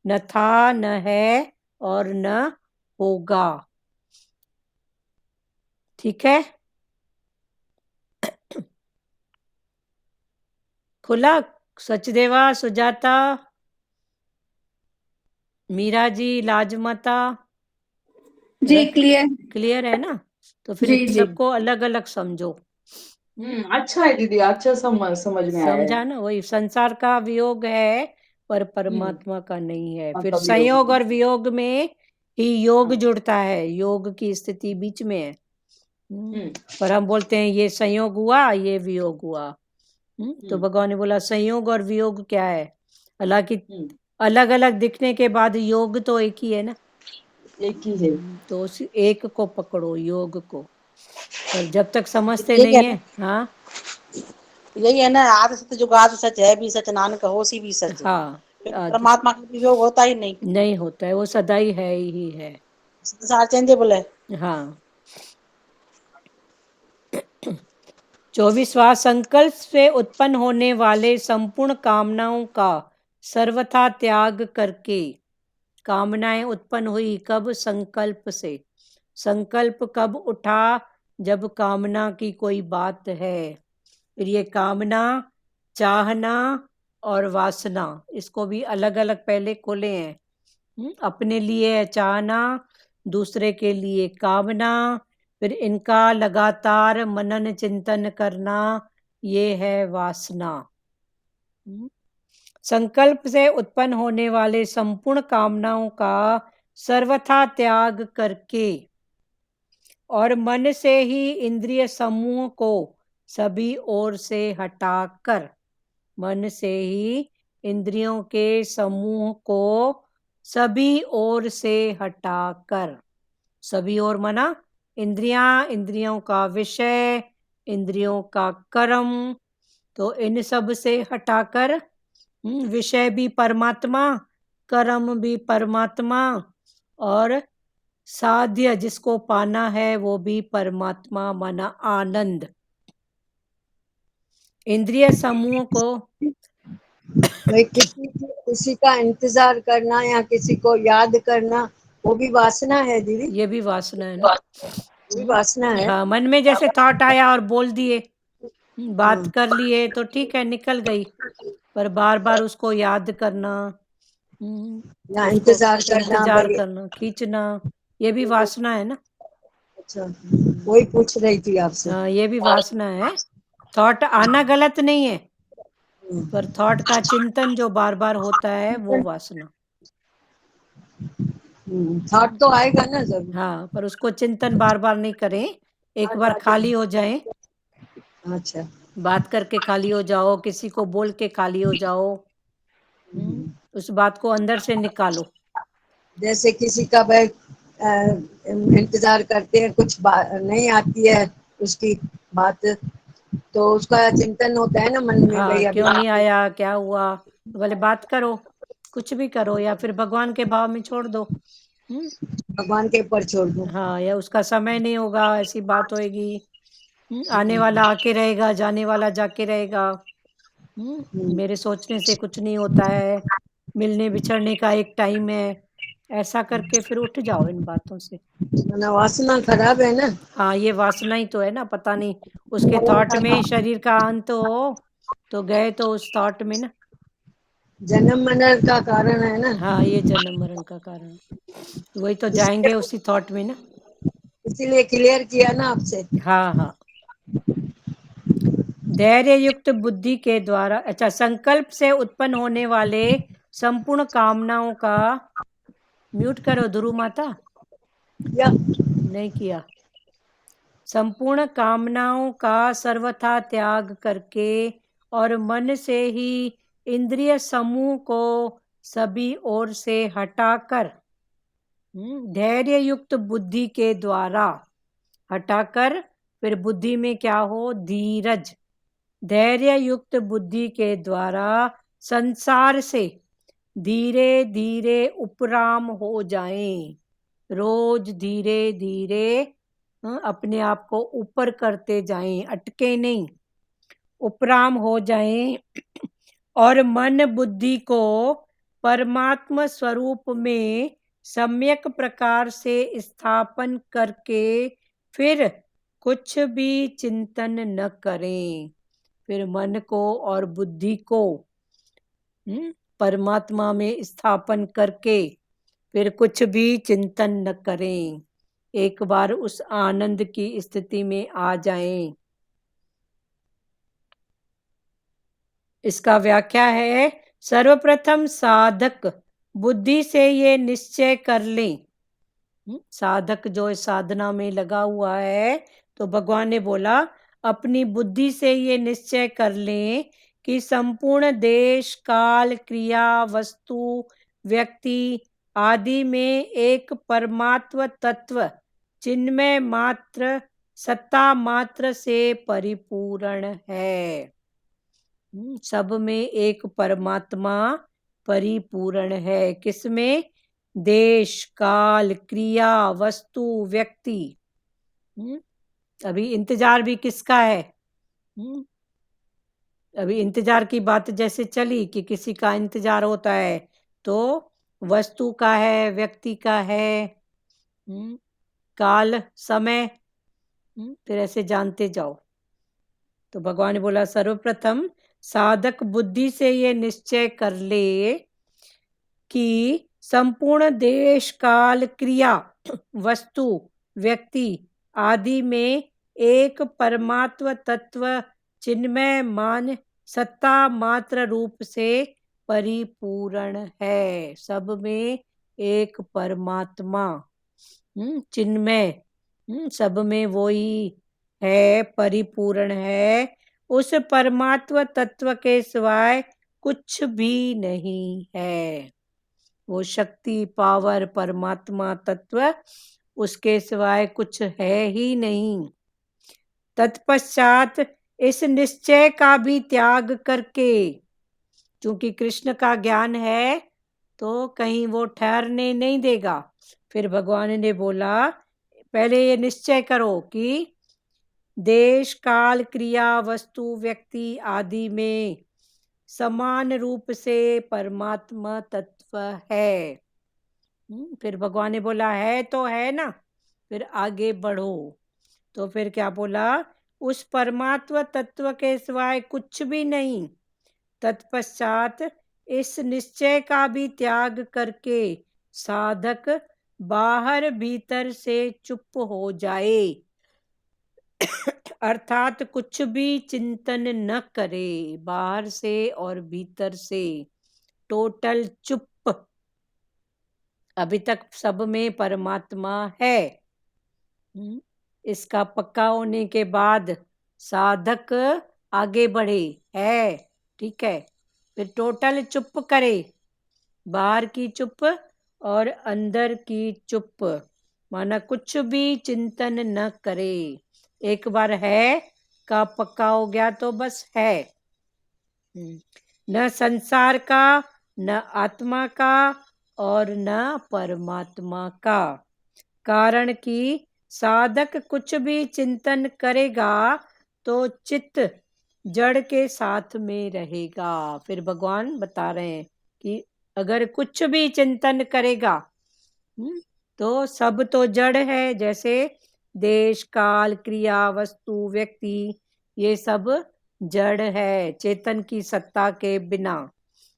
न था, न है और न होगा। ठीक है, खुला? सचदेवा, सुजाता, मीरा जी, लाजमाता, जी क्लियर। क्लियर है ना? तो फिर जी जी सबको अलग अलग समझो। अच्छा है दीदी, अच्छा समझ में आया है। समझा ना? वही संसार का वियोग है पर परमात्मा का नहीं है। फिर मतलब संयोग और वियोग में ही योग हाँ। जुड़ता है, योग की स्थिति बीच में है। हम्म, पर हम बोलते हैं ये संयोग हुआ, ये वियोग हुआ। तो भगवान ने बोला संयोग और वियोग क्या है? हालांकि अलग अलग दिखने के बाद योग तो एक ही है ना। एक ही है। तो उस एक को पकड़ो, योग को। पर जब तक समझते यही नहीं है है, हाँ यही है ना, आदि सत्य जुगाद सच है भी सच, नानक होसी भी सच। हाँ, फिर परमात्मा का वियोग होता ही नहीं, नहीं होता है, वो सदा ही है ही है। संसार चेंजेबल है। हाँ। 24वां संकल्प से उत्पन्न होने वाले संपूर्ण कामनाओं का सर्वथा त्याग करके। कामनाएं उत्पन्न हुई कब? संकल्प से। संकल्प कब उठा? जब कामना की कोई बात है। फिर ये कामना, चाहना और वासना, इसको भी अलग अलग पहले खोले हैं। अपने लिए चाहना, दूसरे के लिए कामना, फिर इनका लगातार मनन चिंतन करना, ये है वासना। संकल्प से उत्पन्न होने वाले संपूर्ण कामनाओं का सर्वथा त्याग करके और मन से ही इंद्रिय समूह को सभी ओर से हटाकर, मन से ही इंद्रियों के समूह को सभी ओर से हटाकर। सभी ओर मना इंद्रियां, इंद्रियों का विषय, इंद्रियों का कर्म। तो इन सब से हटाकर विषय भी परमात्मा, कर्म भी परमात्मा और साध्य जिसको पाना है वो भी परमात्मा, माना आनंद। इंद्रिय समूह को भाई किसी का इंतजार करना या किसी को याद करना, वो भी वासना है दीदी। ये भी वासना है ना? वो भी वासना है। हाँ, मन में जैसे थॉट आया और बोल दिए, बात कर लिए तो ठीक है, निकल गई। पर बार बार उसको याद करना, या उसको इंतजार करना, खींचना, ये भी वासना है ना? अच्छा, वही पूछ रही थी आपसे। हाँ, ये भी वासना है। थॉट आना गलत नहीं है, पर थॉट का चिंतन जो बार बार होता है वो वासना। थॉट तो आएगा ना जरूर। हाँ, पर उसको चिंतन बार बार नहीं करें, एक बार खाली हो जाए, अच्छा। बात करके खाली हो जाओ, किसी को बोल के खाली हो जाओ, उस बात को अंदर से निकालो। जैसे किसी का भाई इंतजार करते हैं, कुछ बात नहीं आती है उसकी बात, तो उसका चिंतन होता है ना मन में, हाँ, भाई अभी क्यों नहीं आया, क्या हुआ, तो बोले बात करो, कुछ भी करो, या फिर भगवान के भाव में छोड़ दो। भगवान के ऊपर छोड़ दो। हाँ, या उसका समय नहीं होगा, ऐसी बात होएगी। आने वाला आके रहेगा, जाने वाला जाके रहेगा। मेरे सोचने से कुछ नहीं होता है, मिलने बिछड़ने का एक टाइम है, ऐसा करके फिर उठ जाओ इन बातों से। ना वासना खराब है ना। हाँ, ये वासना ही तो है ना, पता नहीं उसके थॉट में शरीर का अंत हो तो गए तो उस थॉट में ना। जन्म मरण का कारण है ना। हाँ, ये जन्म मरण का कारण है, वही तो जाएंगे उसी थॉट में ना। इसीलिए क्लियर किया ना आपसे। हाँ हाँ। धैर्य युक्त बुद्धि के द्वारा, अच्छा, संकल्प से उत्पन्न होने वाले संपूर्ण कामनाओं का, म्यूट करो ध्रुव माता, या नहीं किया। संपूर्ण कामनाओं का सर्वथा त्याग करके और मन से ही इंद्रिय समूह को सभी ओर से हटाकर, धैर्य युक्त बुद्धि के द्वारा हटाकर, फिर बुद्धि में क्या हो, धीरज, धैर्य युक्त बुद्धि के द्वारा संसार से धीरे धीरे उपराम हो जाएं, रोज धीरे धीरे अपने आप को ऊपर करते जाएं, अटके नहीं, उपराम हो जाएं, और मन बुद्धि को परमात्मा स्वरूप में सम्यक प्रकार से स्थापन करके फिर कुछ भी चिंतन न करें, फिर मन को और बुद्धि को परमात्मा में स्थापन करके फिर कुछ भी चिंतन न करें, एक बार उस आनंद की स्थिति में आ जाएं। इसका व्याख्या है, सर्वप्रथम साधक बुद्धि से ये निश्चय कर लें, साधक जो साधना में लगा हुआ है, तो भगवान ने बोला अपनी बुद्धि से ये निश्चय कर लें कि संपूर्ण देश काल क्रिया वस्तु व्यक्ति आदि में एक परमात्म तत्व चिन्मय मात्र सत्ता मात्र से परिपूर्ण है। सब में एक परमात्मा परिपूर्ण है, किसमें, देश काल क्रिया वस्तु व्यक्ति। अभी इंतजार भी किसका है, अभी इंतजार की बात जैसे चली कि किसी का इंतजार होता है, तो वस्तु का है, व्यक्ति का है, काल समय, फिर ऐसे जानते जाओ। तो भगवान ने बोला सर्वप्रथम साधक बुद्धि से ये निश्चय कर ले कि संपूर्ण देश काल क्रिया वस्तु व्यक्ति आदि में एक परमात्म तत्व चिन्मय मान सत्ता मात्र रूप से परिपूर्ण है, सब में एक परमात्मा चिन्मय, सब में वो ही है, परिपूर्ण है, उस परमात्म तत्व के सिवाय कुछ भी नहीं है, वो शक्ति पावर परमात्मा तत्व, उसके सिवाय कुछ है ही नहीं। तत्पश्चात इस निश्चय का भी त्याग करके, क्योंकि कृष्ण का ज्ञान है तो कहीं वो ठहरने नहीं देगा, फिर भगवान ने बोला पहले ये निश्चय करो कि देश काल क्रिया वस्तु व्यक्ति आदि में समान रूप से परमात्मा तत्व है। फिर भगवान ने बोला है तो है ना, फिर आगे बढ़ो, तो फिर क्या बोला, उस परमात्मा तत्व के सिवाय कुछ भी नहीं। तत्पश्चात इस निश्चय का भी त्याग करके साधक बाहर भीतर से चुप हो जाए, अर्थात कुछ भी चिंतन न करे, बाहर से और भीतर से, टोटल चुप। अभी तक सब में परमात्मा है। इसका पक्का होने के बाद साधक आगे बढ़े, है, ठीक है। फिर टोटल चुप करे, बाहर की चुप और अंदर की चुप, माना कुछ भी चिंतन न करे। एक बार है का पक्का हो गया तो बस है, न संसार का, न आत्मा का और न परमात्मा का। कारण कि साधक कुछ भी चिंतन करेगा तो चित्त जड़ के साथ में रहेगा। फिर भगवान बता रहे हैं कि अगर कुछ भी चिंतन करेगा तो सब तो जड़ है, जैसे देश काल क्रिया वस्तु व्यक्ति ये सब जड़ है, चेतन की सत्ता के बिना।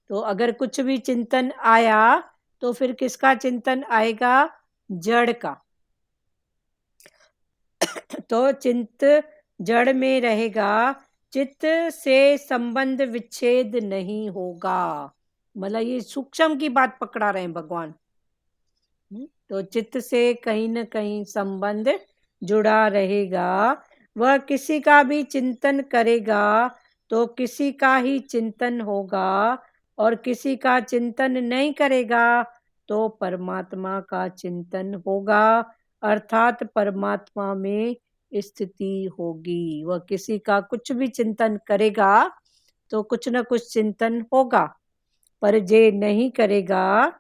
तो अगर कुछ भी चिंतन आया तो फिर किसका चिंतन आएगा? जड़ का। तो चित्त जड़ में रहेगा, चित्त से संबंध विच्छेद नहीं होगा। मतलब ये सूक्ष्म की बात पकड़ा रहे हैं भगवान। तो चित्त से कहीं न कहीं संबंध जुड़ा रहेगा। वह किसी का भी चिंतन करेगा तो किसी का ही चिंतन होगा, और किसी का चिंतन नहीं करेगा तो परमात्मा का चिंतन होगा, अर्थात परमात्मा में स्थिति होगी। वह किसी का कुछ भी चिंतन करेगा तो कुछ न कुछ चिंतन होगा, पर जे नहीं करेगा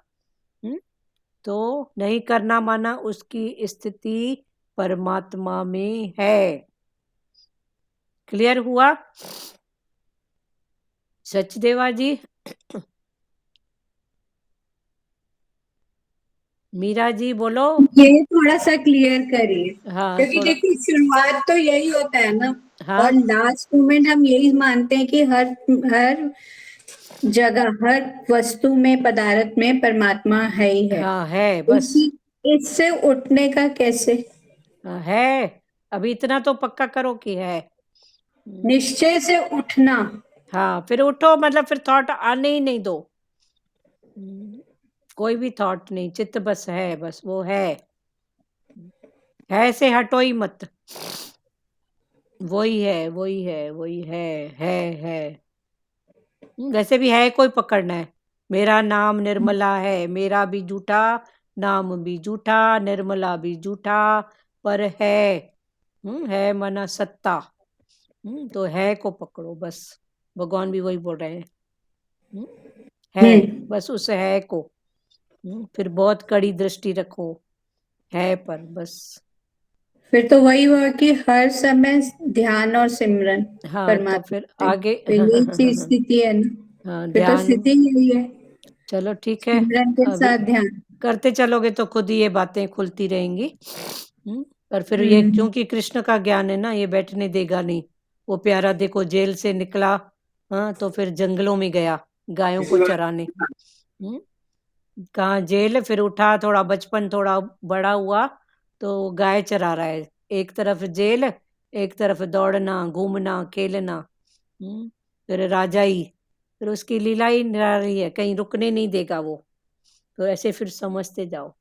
तो नहीं करना माना उसकी स्थिति परमात्मा में है। क्लियर हुआ सचदेवा जी? मीरा जी बोलो। ये थोड़ा सा क्लियर करिए, हाँ क्योंकि थोड़ा। देखिए शुरुआत तो यही होता है ना, हाँ और लास्ट मोमेंट हम यही मानते हैं कि हर हर जगह, हर वस्तु में, पदार्थ में परमात्मा है ही है। हाँ है बस। इससे उठने का कैसे? हाँ, है। अभी इतना तो पक्का करो कि है। निश्चय से उठना। हाँ फिर उठो, मतलब फिर थॉट आने ही नहीं दो, कोई भी थॉट नहीं, चित्त बस है, बस वो है से हटो ही मत, वही है वही है वही है। वैसे भी है कोई पकड़ना है। मेरा नाम निर्मला है, मेरा भी झूठा, नाम भी झूठा, निर्मला भी झूठा, पर है मना सत्ता। तो है को पकड़ो बस। भगवान भी वही बोल रहे हैं, है बस उस है को। फिर बहुत कड़ी दृष्टि रखो है पर बस। फिर तो वही हुआ कि हर समय ध्यान और सिमरन हाँ तो परमात्मा फिर पे। आगे तो यही चीज स्थिति है ना, हाँ फिर तो ध्यान। स्थिति यही है, चलो ठीक है, सिमरन के अभी साथ ध्यान। करते चलोगे तो खुद ही ये बातें खुलती रहेंगी। पर फिर ये क्योंकि कृष्ण का ज्ञान है ना, ये बैठने देगा नहीं। वो प्यारा देखो जेल से निकला, हाँ तो फिर जंगलों में गया गायों को चराने। कहाँ जेल, फिर उठा, थोड़ा बचपन थोड़ा बड़ा हुआ तो गाय चरा रहा है। एक तरफ जेल, एक तरफ दौड़ना घूमना खेलना। फिर राजा ही, फिर उसकी लीला ही निराली है, कहीं रुकने नहीं देगा वो। तो ऐसे फिर समझते जाओ,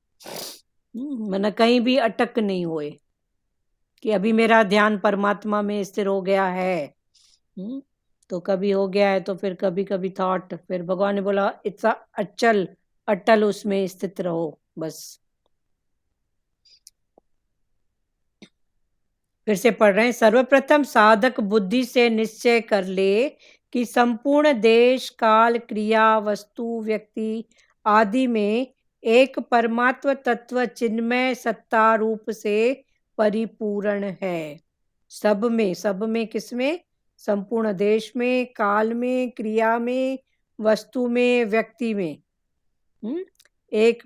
मना कहीं भी अटक नहीं होए कि अभी मेरा ध्यान परमात्मा में स्थिर हो गया है। तो कभी हो गया है तो फिर कभी कभी थॉट, फिर भगवान ने बोला इतना अचल अटल उसमें स्थित रहो बस। फिर से पढ़ रहे हैं। सर्वप्रथम साधक बुद्धि से निश्चय कर ले कि संपूर्ण देश काल क्रिया वस्तु व्यक्ति आदि में एक परमात्म तत्व चिन्मय सत्ता रूप से परिपूर्ण है। सब में किसमें? संपूर्ण देश में, काल में, क्रिया में, वस्तु में, व्यक्ति में एक